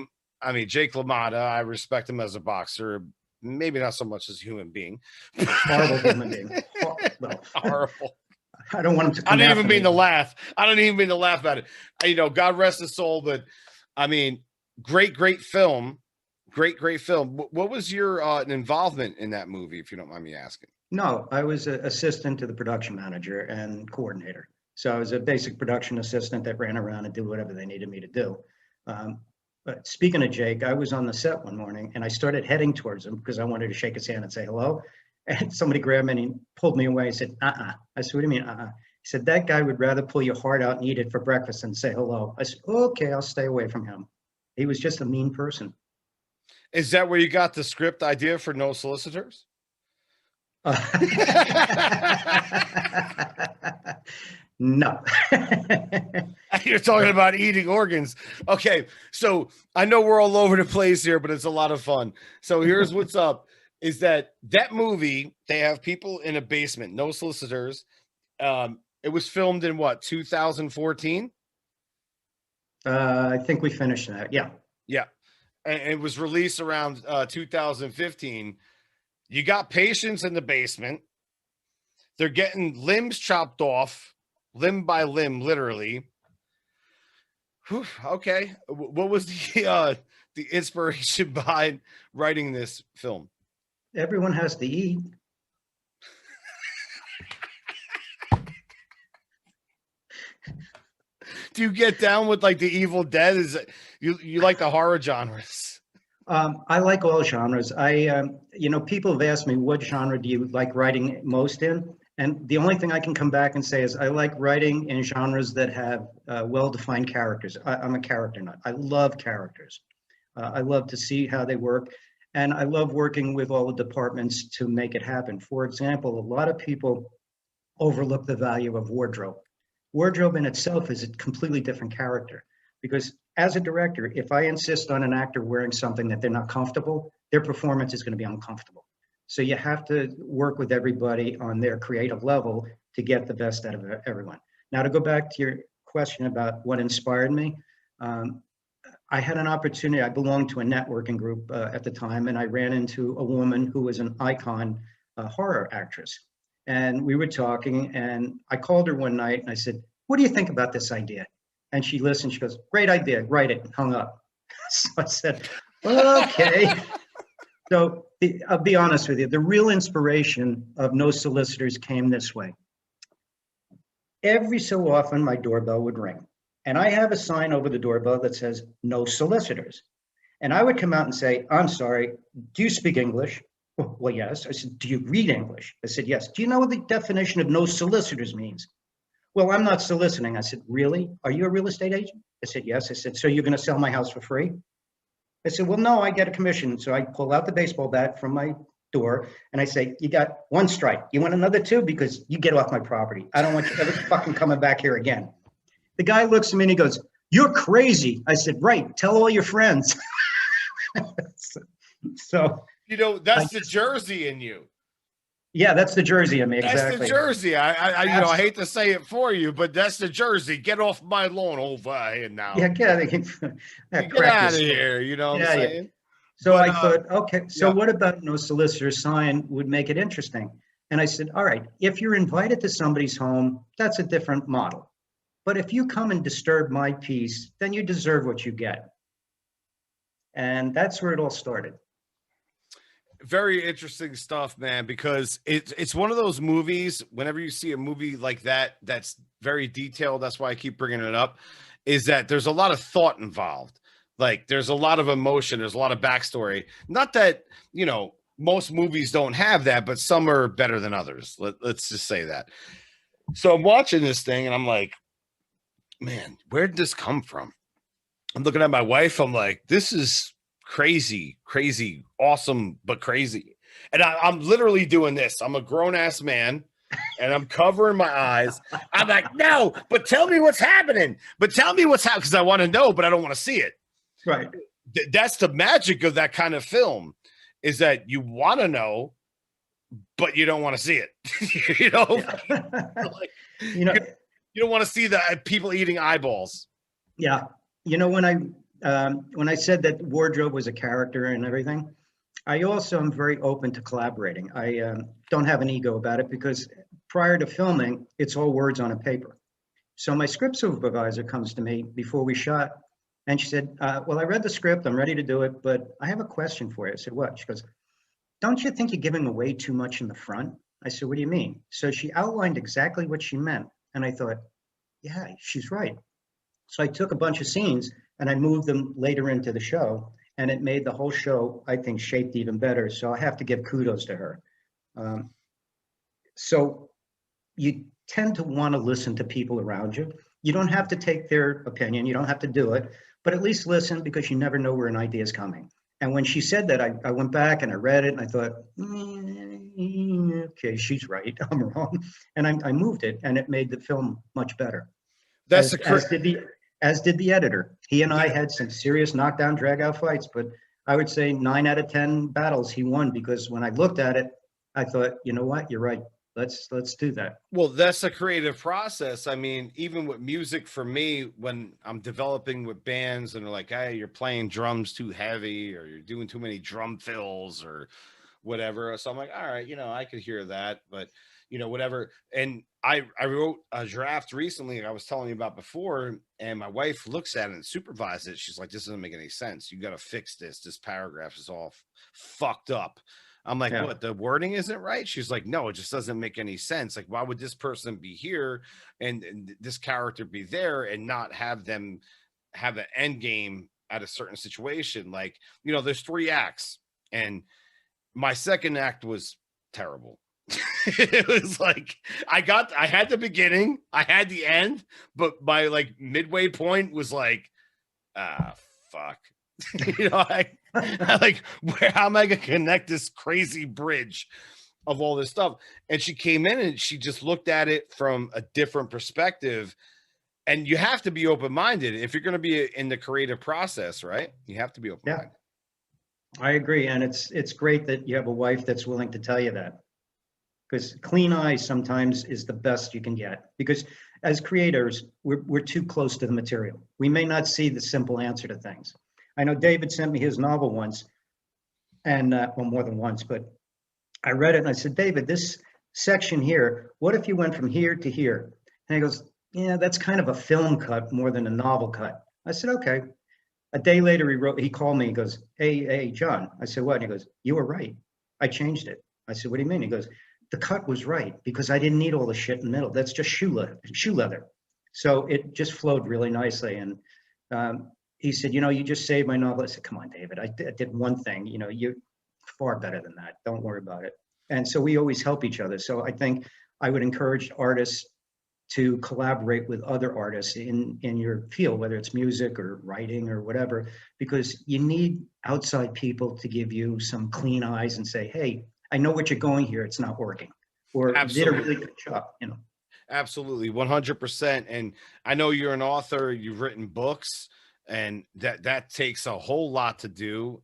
Jake LaMotta, I respect him as a boxer, maybe not so much as a human being. Horrible human being. Horrible. I don't want him to. I didn't even mean to laugh. I don't even mean to laugh at it. God rest his soul, but I mean, great film. Great film. What was your involvement in that movie, if you don't mind me asking? No, I was an assistant to the production manager and coordinator. So I was a basic production assistant that ran around and did whatever they needed me to do. But speaking of Jake, I was on the set one morning and I started heading towards him because I wanted to shake his hand and say hello. And somebody grabbed me and he pulled me away and said, I said, what do you mean, He said, that guy would rather pull your heart out and eat it for breakfast than say hello. I said, okay, I'll stay away from him. He was just a mean person. Is that where you got the script idea for No Solicitors? No. You're talking about eating organs. Okay, so I know we're all over the place here, but it's a lot of fun. So here's what's up, is that movie, they have people in a basement, No Solicitors. It was filmed in what, 2014? I think we finished that. Yeah. Yeah. And it was released around 2015. You got patients in the basement. They're getting limbs chopped off, limb by limb, literally. Whew, okay. What was the inspiration behind writing this film? Everyone has to eat. Do you get down with like the Evil Dead? Is it, you like the horror genres? I like all genres. People have asked me, what genre do you like writing most in? And the only thing I can come back and say is I like writing in genres that have well-defined characters. I'm a character nut. I love characters. I love to see how they work. And I love working with all the departments to make it happen. For example, a lot of people overlook the value of wardrobe. Wardrobe in itself is a completely different character, because as a director, if I insist on an actor wearing something that they're not comfortable, their performance is going to be uncomfortable. So you have to work with everybody on their creative level to get the best out of everyone. Now, to go back to your question about what inspired me, I had an opportunity. I belonged to a networking group at the time, and I ran into a woman who was an icon horror actress. And we were talking, and I called her one night and I said, "What do you think about this idea?" And she listened. She goes, "Great idea. Write it," and hung up. So I said, "Okay." So I'll be honest with you. The real inspiration of No Solicitors came this way. Every so often, my doorbell would ring. And I have a sign over the doorbell that says, "No solicitors." And I would come out and say, "I'm sorry, do you speak English?" "Well, yes." I said, "Do you read English?" I said, "Yes." "Do you know what the definition of no solicitors means?" "Well, I'm not soliciting." I said, "Really? Are you a real estate agent?" I said, "Yes." I said, "So you're going to sell my house for free?" I said, "Well, no, I get a commission." So I pull out the baseball bat from my door and I say, "You got one strike. You want another two? Because you get off my property. I don't want you ever fucking coming back here again." The guy looks at me and he goes, "You're crazy." I said, "Right. Tell all your friends." So You know, that's the Jersey in you. yeah, that's the Jersey in me. That's the Exactly. Jersey. I hate to say it for you, but that's the Jersey. Get off my lawn over here now. Yeah, get Get out of here. You know what I'm Yeah, yeah. saying? So But I thought, okay, so yeah, what about no solicitor sign would make it interesting? And I said, all right, if you're invited to somebody's home, that's a different model. But if you come and disturb my peace, then you deserve what you get. And that's where it all started. very interesting stuff, man, because it's one of those movies, whenever you see a movie like that that's very detailed, that's why I keep bringing it up, is that there's a lot of thought involved. Like there's a lot of emotion, there's a lot of backstory. Not that, most movies don't have that, but some are better than others. Let's just say that. So I'm watching this thing and I'm like, man, where did this come from? I'm looking at my wife. I'm like, this is crazy, crazy, awesome, but crazy. And I'm literally doing this. I'm a grown ass man and I'm covering my eyes. I'm like, no, but tell me what's happening. But tell me what's happening because I want to know, but I don't want to see it. Right. That's the magic of that kind of film, is that you want to know, but you don't want to see it. you know, Yeah. like, you know, you don't want to see the people eating eyeballs. yeah. When I said that wardrobe was a character and everything, I also am very open to collaborating. I don't have an ego about it because prior to filming, it's all words on a paper. So my script supervisor comes to me before we shot, and she said, "Well, I read the script. I'm ready to do it, but I have a question for you." I said, "What?" She goes, "Don't you think you're giving away too much in the front?" I said, "What do you mean?" So she outlined exactly what she meant, and I thought, yeah, she's right. So I took a bunch of scenes and I moved them later into the show, and it made the whole show, I think, shaped even better. So I have to give kudos to her. Um, so you tend to want to listen to people around you. You don't have to take their opinion. You don't have to do it, but at least listen, because you never know where an idea is coming. And when she said that, I went back and I read it and I thought, okay, she's right. I'm wrong. And I moved it, and it made the film much better. That's the As did the editor. He and I had some serious knockdown, drag out fights, but I would say 9 out of 10 battles he won, because when I looked at it, I thought, you know what, you're right. Let's do that. Well, that's a creative process. I mean, even with music, for me, when I'm developing with bands and they're like, hey, you're playing drums too heavy, or you're doing too many drum fills or whatever. So I'm like, all right, I could hear that, but whatever. And I wrote a draft recently, like I was telling you about before, and my wife looks at it and supervises it. She's like, this doesn't make any sense. You got to fix this. This paragraph is all fucked up. I'm like, Yeah. what? The wording isn't right? She's like, no, it just doesn't make any sense. Like, why would this person be here and this character be there and not have them have an end game at a certain situation? Like, there's 3 acts, and my second act was terrible. It was like I had the beginning, I had the end, but my like midway point was like, fuck. I like, how am I gonna connect this crazy bridge of all this stuff? And she came in and she just looked at it from a different perspective. And you have to be open-minded if you're going to be in the creative process, right? You have to be open-minded. Yeah, I agree. And it's great that you have a wife that's willing to tell you that, because clean eyes sometimes is the best you can get. Because as creators, we're too close to the material. We may not see the simple answer to things. I know David sent me his novel once, and well, more than once, but I read it and I said, David, this section here, what if you went from here to here? And he goes, yeah, that's kind of a film cut more than a novel cut. I said, okay. A day later, he called me, he goes, hey, John. I said, what? And he goes, you were right. I changed it. I said, what do you mean? He goes, the cut was right because I didn't need all the shit in the middle. That's just shoe leather. So it just flowed really nicely. And he said, you just saved my novel. I said, come on, David, I did one thing, you're far better than that. Don't worry about it. And so we always help each other. So I think I would encourage artists to collaborate with other artists in your field, whether it's music or writing or whatever, because you need outside people to give you some clean eyes and say, hey, I know what you're going here. It's not working. Or you did a really good job, Absolutely, 100%. And I know you're an author, you've written books, and that takes a whole lot to do.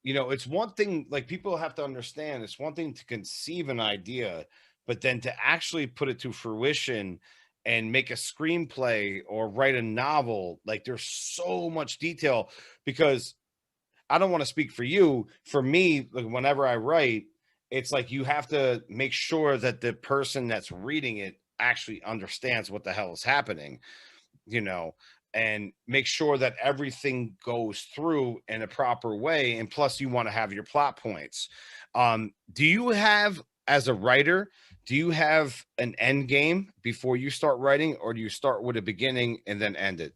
It's one thing, like, people have to understand, it's one thing to conceive an idea, but then to actually put it to fruition and make a screenplay or write a novel, like, there's so much detail. Because I don't want to speak for you. For me, like, whenever I write, it's like you have to make sure that the person that's reading it actually understands what the hell is happening, and make sure that everything goes through in a proper way. And plus, you want to have your plot points. Do you have, as a writer, do you have an end game before you start writing, or do you start with a beginning and then end it?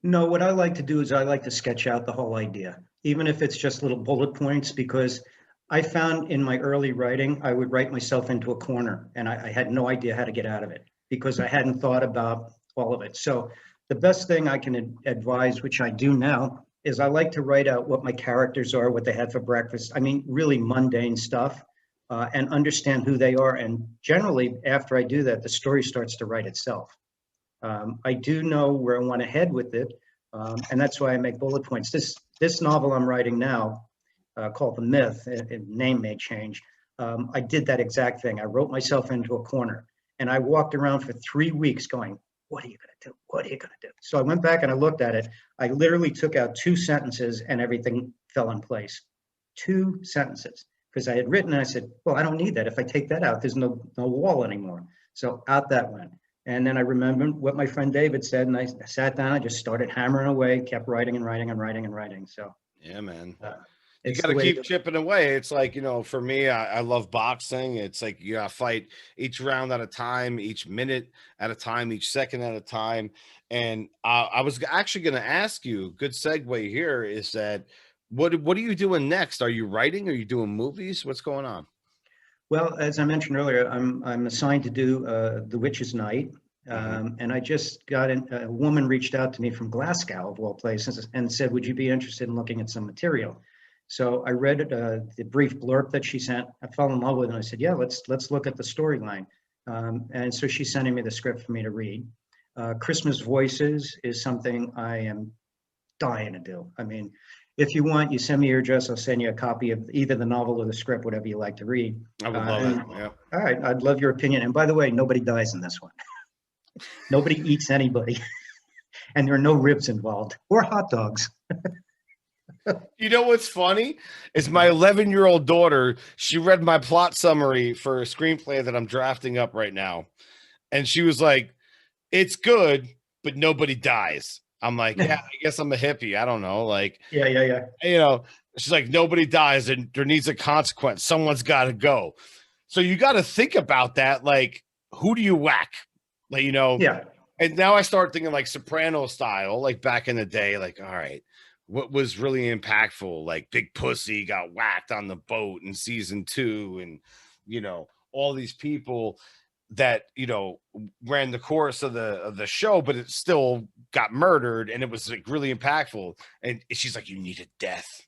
No, what I like to do is I like to sketch out the whole idea, even if it's just little bullet points, because I found in my early writing, I would write myself into a corner and I had no idea how to get out of it because I hadn't thought about all of it. So the best thing I can advise, which I do now, is I like to write out what my characters are, what they had for breakfast. I mean, really mundane stuff, and understand who they are. And generally, after I do that, the story starts to write itself. I do know where I want to head with it, and that's why I make bullet points. This novel I'm writing now, called The Myth, name may change. I did that exact thing. I wrote myself into a corner, and I walked around for 3 weeks going, what are you going to do? What are you going to do? So I went back and I looked at it. I literally took out 2 sentences and everything fell in place. 2 sentences. Because I had written and I said, well, I don't need that. If I take that out, there's no wall anymore. So out that went. And then I remembered what my friend David said, and I sat down, I just started hammering away, kept writing and writing and writing and writing. So yeah, man. You got to keep chipping away. It's like, for me, I love boxing. It's like you got to fight each round at a time, each minute at a time, each second at a time. And I was actually going to ask you, good segue here, is that what are you doing next? Are you writing? Are you doing movies? What's going on? Well, as I mentioned earlier, I'm assigned to do The Witch's Night. And I just got a woman reached out to me from Glasgow, of all places, and said, would you be interested in looking at some material? So I read the brief blurb that she sent. I fell in love with it. And I said, yeah, let's look at the storyline. And so she's sending me the script for me to read. Christmas Voices is something I am dying to do. I mean, if you want, you send me your address. I'll send you a copy of either the novel or the script, whatever you like to read. I would love it. Yeah. All right. I'd love your opinion. And by the way, nobody dies in this one. Nobody eats anybody. And there are no ribs involved or hot dogs. You know what's funny is my 11-year-old daughter, she read my plot summary for a screenplay that I'm drafting up right now. And she was like, it's good, but nobody dies. I'm like, yeah, I guess I'm a hippie. I don't know. Like, yeah. She's like, nobody dies and there needs a consequence. Someone's got to go. So you got to think about that. Like, who do you whack? Like, Yeah. And now I start thinking like Soprano style, like back in the day, like, all right, what was really impactful? Like Big Pussy got whacked on the boat in season 2. And, all these people that, ran the course of the show, but it still got murdered. And it was like really impactful. And she's like, you need a death.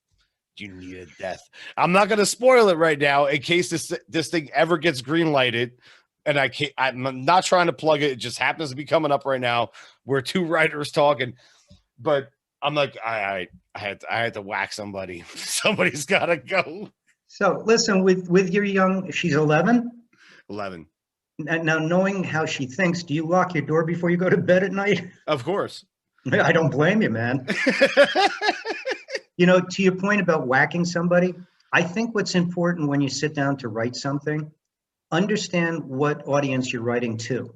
You need a death. I'm not going to spoil it right now in case this thing ever gets green lighted. And I'm not trying to plug it. It just happens to be coming up right now. We're 2 writers talking, but I'm like, I had to whack somebody. Somebody's got to go. So listen, with your young, she's 11. 11. Now, knowing how she thinks, do you lock your door before you go to bed at night? Of course. I don't blame you, man. To your point about whacking somebody, I think what's important when you sit down to write something, understand what audience you're writing to.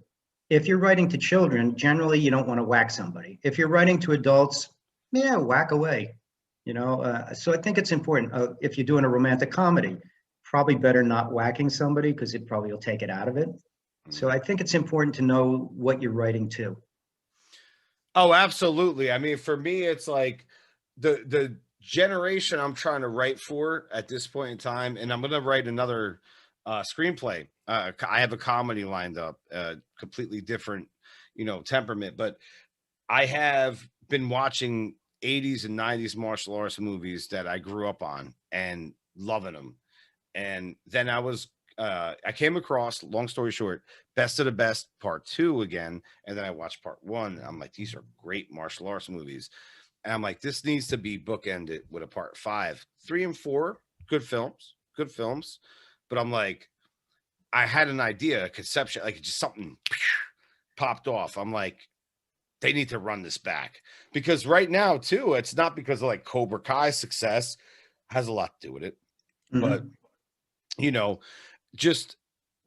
If you're writing to children, generally you don't want to whack somebody. If you're writing to adults, yeah, whack away. So I think it's important. If you're doing a romantic comedy, probably better not whacking somebody because it probably will take it out of it. So I think it's important to know what you're writing to. Oh, absolutely. I mean, for me, it's like the generation I'm trying to write for at this point in time, and I'm going to write another screenplay. I have a comedy lined up, completely different, temperament, but I have been watching 80s and 90s martial arts movies that I grew up on and loving them. And then I came across, long story short, Best of the Best Part 2 again. And then I watched Part 1. I'm like, these are great martial arts movies. And I'm like, this needs to be bookended with a Part 5. 3 and 4, good films. But I'm like, I had an idea, a conception, like just something popped off. I'm like, they need to run this back. Because right now, too, it's not because of like Cobra Kai's success, has a lot to do with it. Mm-hmm. But, just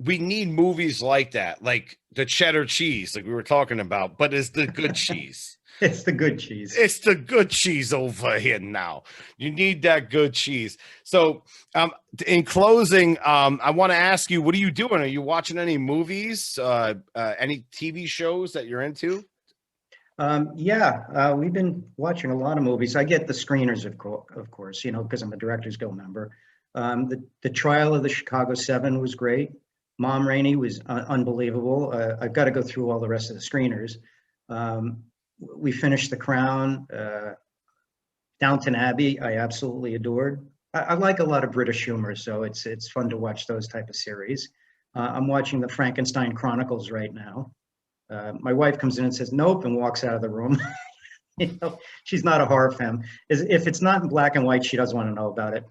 we need movies like that, like the cheddar cheese, like we were talking about, but it's the good cheese. It's the good cheese. It's the good cheese over here now. You need that good cheese. So in closing, I want to ask you, what are you doing? Are you watching any movies, any TV shows that you're into? We've been watching a lot of movies. I get the screeners, of course, because I'm a Directors Guild member. The Trial of the Chicago 7 was great. Mom Rainey was unbelievable. I've got to go through all the rest of the screeners. We finished The Crown. Downton Abbey, I absolutely adored. I like a lot of British humor, so it's fun to watch those type of series. I'm watching the Frankenstein Chronicles right now. My wife comes in and says, nope, and walks out of the room. She's not a horror fan. If it's not in black and white, she doesn't want to know about it.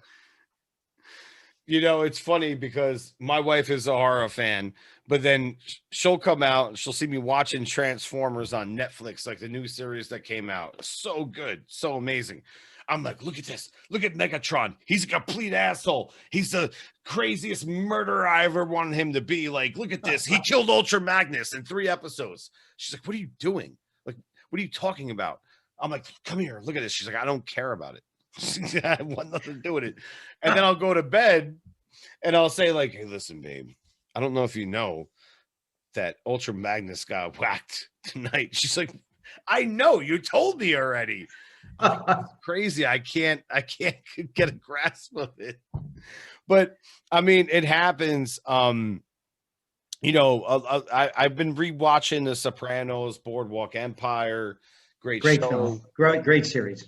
It's funny because my wife is a horror fan, but then she'll come out and she'll see me watching Transformers on Netflix, like the new series that came out. So good, so amazing. I'm like, look at this. Look at Megatron. He's a complete asshole. He's the craziest murderer I ever wanted him to be. Like, look at this. He killed Ultra Magnus in 3 episodes. She's like, what are you doing? Like, what are you talking about? I'm like, come here. Look at this. She's like, I don't care about it. I want nothing to do with it. And then I'll go to bed and I'll say, like, hey, listen, babe, I don't know if you know that Ultra Magnus got whacked tonight. She's like, I know, you told me already. It's crazy. I can't get a grasp of it. But I mean, it happens. I've been rewatching The Sopranos, Boardwalk Empire. Great show. Film. Great series.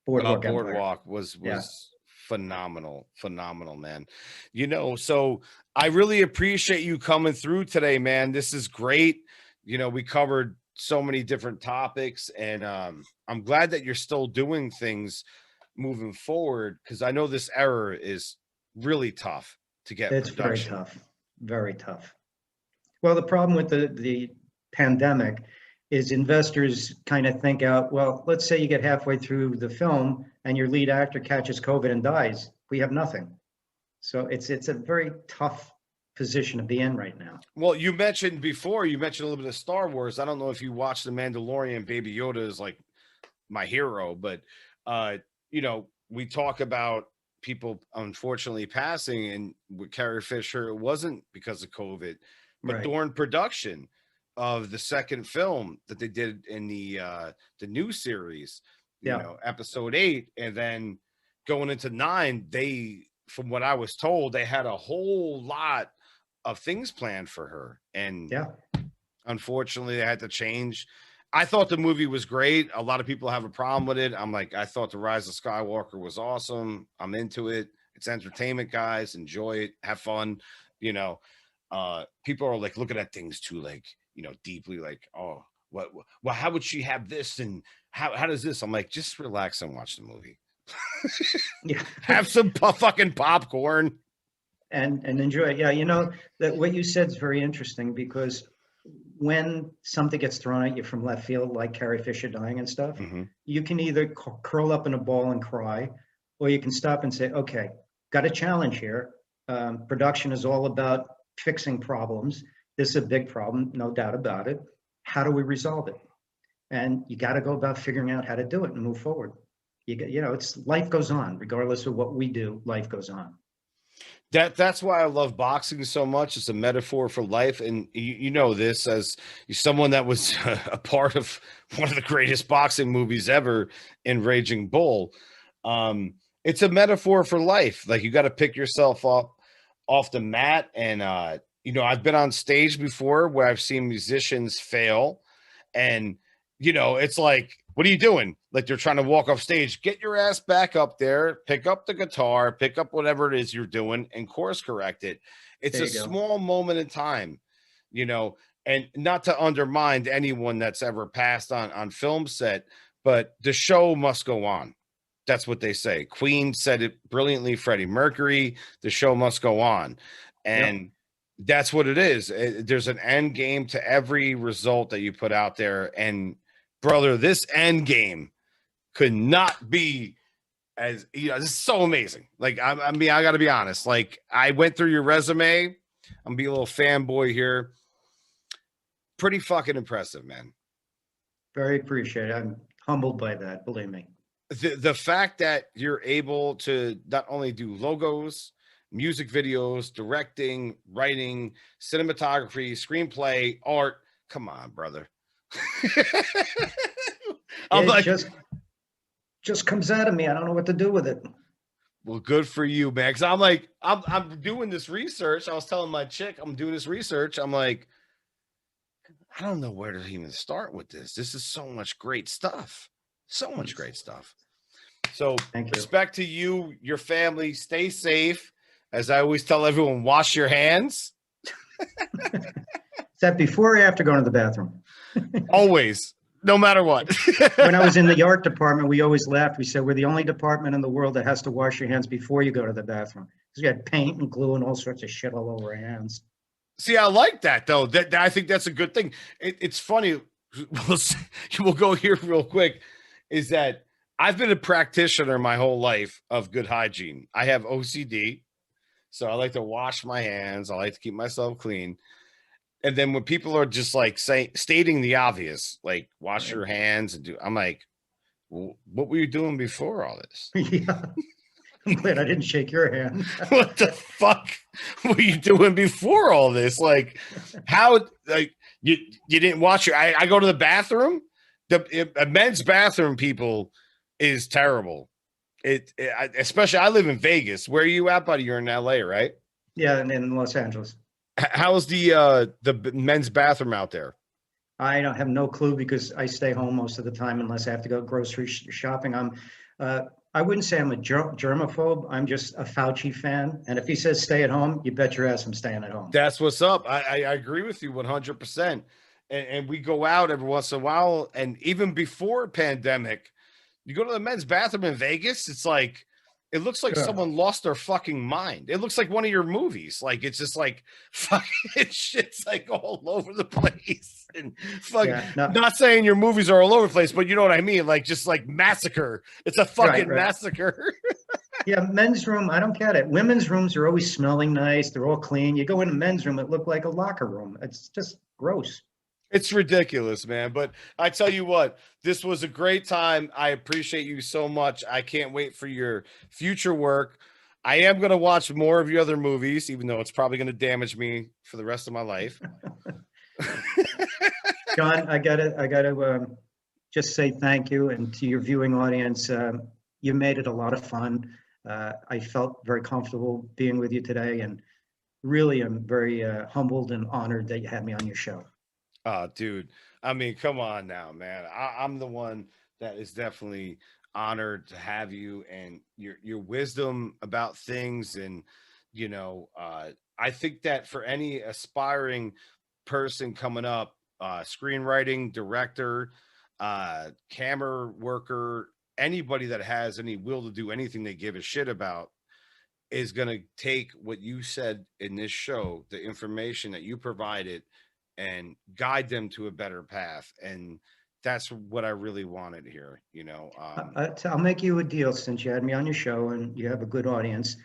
Boardwalk was phenomenal, man. So I really appreciate you coming through today, man. This is great. We covered so many different topics, and I'm glad that you're still doing things moving forward, because I know this era is really tough to get. It's production. very tough. Well, the problem with the pandemic is investors kind of think out, well, let's say you get halfway through the film and your lead actor catches COVID and dies. We have nothing. So it's a very tough position to be in right now. Well, you mentioned a little bit of Star Wars. I don't know if you watched The Mandalorian. Baby Yoda is like my hero, but we talk about people unfortunately passing, and with Carrie Fisher, it wasn't because of COVID, but Right. during production of the second film that they did in the new series, episode 8, and then going into 9, they, from what I was told, they had a whole lot of things planned for her, and unfortunately they had to change. I thought the movie was great. A lot of people have a problem with it. I'm like, I thought The Rise of Skywalker was awesome. I'm into it. It's entertainment, guys. Enjoy it. Have fun. People are like looking at things too, like, deeply, like, oh, well, how would she have this, and how does this? I'm like, just relax and watch the movie. Have some fucking popcorn. and enjoy it. Yeah, you know that what you said is very interesting because when something gets thrown at you from left field, like Carrie Fisher dying and stuff, Hmm. you can either curl up in a ball and cry, or you can stop and say, okay, got a challenge here. Production is all about fixing problems. This is a big problem, no doubt about it. How do we resolve it? And you got to go about figuring out how to do it and move forward. It's life goes on, regardless of what we do, life goes on. That's why I love boxing so much. It's a metaphor for life, and you know this as someone that was a part of one of the greatest boxing movies ever in Raging Bull. It's a metaphor for life. Like you got to pick yourself up off the mat, and I've been on stage before where I've seen musicians fail, and it's like, what are you doing? Like they're trying to walk off stage. Get your ass back up there, pick up the guitar, pick up whatever it is you're doing, and course correct it. It's There a you go. small moment in time, you know, and not to undermine anyone that's ever passed on film set, but the show must go on. That's what they say. Queen said it brilliantly. Freddie Mercury, the show must go on. Yep. And that's what it is. There's an end game to every result that you put out there. And brother, this end game could not be as, this is so amazing. Like, I mean, I got to be honest. Like, I went through your resume. I'm being a little fanboy here. Pretty fucking impressive, man. Very appreciated. I'm humbled by that. Believe me. The fact that you're able to not only do logos, music videos, directing, writing, cinematography, screenplay, art. Come on, brother. I'm It like, just comes out of me. I don't know what to do with it. well, good for you, man. Because I'm like, I'm doing this research. I was telling my chick, I'm doing this research. I'm like, I don't know where to even start with this. This is so much great stuff. So much great stuff. So Thank you. respect to you, your family. Stay safe. As I always tell everyone, wash your hands. Is that before or after going to the bathroom? Always, no matter what. When I was in the art department, we always laughed. We said, we're the only department in the world that has to wash your hands before you go to the bathroom. Because you had paint and glue and all sorts of shit all over our hands. See, I like that though. That I think that's a good thing. It's funny. We'll go here real quick. Is that I've been a practitioner my whole life of good hygiene. I have OCD, so I like to wash my hands. I like to keep myself clean. And then when people are just like stating the obvious, like wash your hands and do, I'm like, well, what were you doing before all this? Yeah. I'm glad I didn't shake your hand. What the fuck were you doing before all this? Like, how, like, you didn't wash your, I go to the bathroom. A men's bathroom, people, is terrible. Especially, I live in Vegas. Where are you at, buddy? You're in LA, right? Yeah, and in Los Angeles. How's the men's bathroom out there? I don't have no clue because I stay home most of the time unless I have to go grocery shopping. I wouldn't say I'm a germaphobe. I'm just a Fauci fan. And if he says stay at home, you bet your ass I'm staying at home. That's what's up. I agree with you 100%. And we go out every once in a while. And even before pandemic, you go to the men's bathroom in Vegas, it's like, it looks like someone lost their fucking mind. It looks like one of your movies. Like, it's just like fucking shit's like all over the place. And fuck, not saying your movies are all over the place, but you know what I mean? Like, just like massacre. It's a fucking massacre. Yeah, men's room, I don't get it. Women's rooms are always smelling nice. They're all clean. You go in a men's room, it looked like a locker room. It's just gross. It's ridiculous, man. But I tell you what, this was a great time. I appreciate you so much. I can't wait for your future work. I am going to watch more of your other movies, even though it's probably going to damage me for the rest of my life. John, I gotta just say thank you, and to your viewing audience, you made it a lot of fun. I felt very comfortable being with you today, and really am very humbled and honored that you had me on your show. Oh, dude. I mean, come on now, man. I'm the one that is definitely honored to have you and your wisdom about things. And, I think that for any aspiring person coming up, screenwriting, director, camera worker, anybody that has any will to do anything they give a shit about, is going to take what you said in this show, the information that you provided, and guide them to a better path. And that's what I really wanted here, you know. I'll make you a deal since you had me on your show and you have a good audience.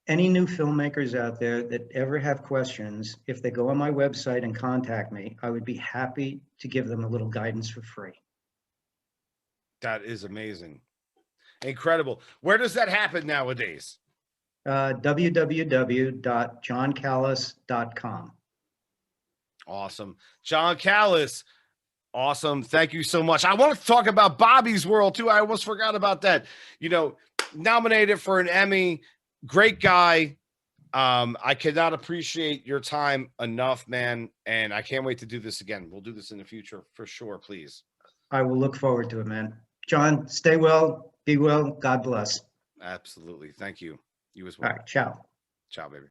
Any new filmmakers out there that ever have questions, if they go on my website and contact me, I would be happy to give them a little guidance for free. That is amazing. Incredible. Where does that happen nowadays? www.johncallas.com. Awesome. John Callas. Awesome. Thank you so much. I want to talk about Bobby's World too. I almost forgot about that. You know, nominated for an Emmy. Great guy. I cannot appreciate your time enough, man. And I can't wait to do this again. We'll do this in the future for sure, please. I will look forward to it, man. John, stay well, be well. God bless. Absolutely. Thank you. You as well. All right. Ciao. Ciao, baby.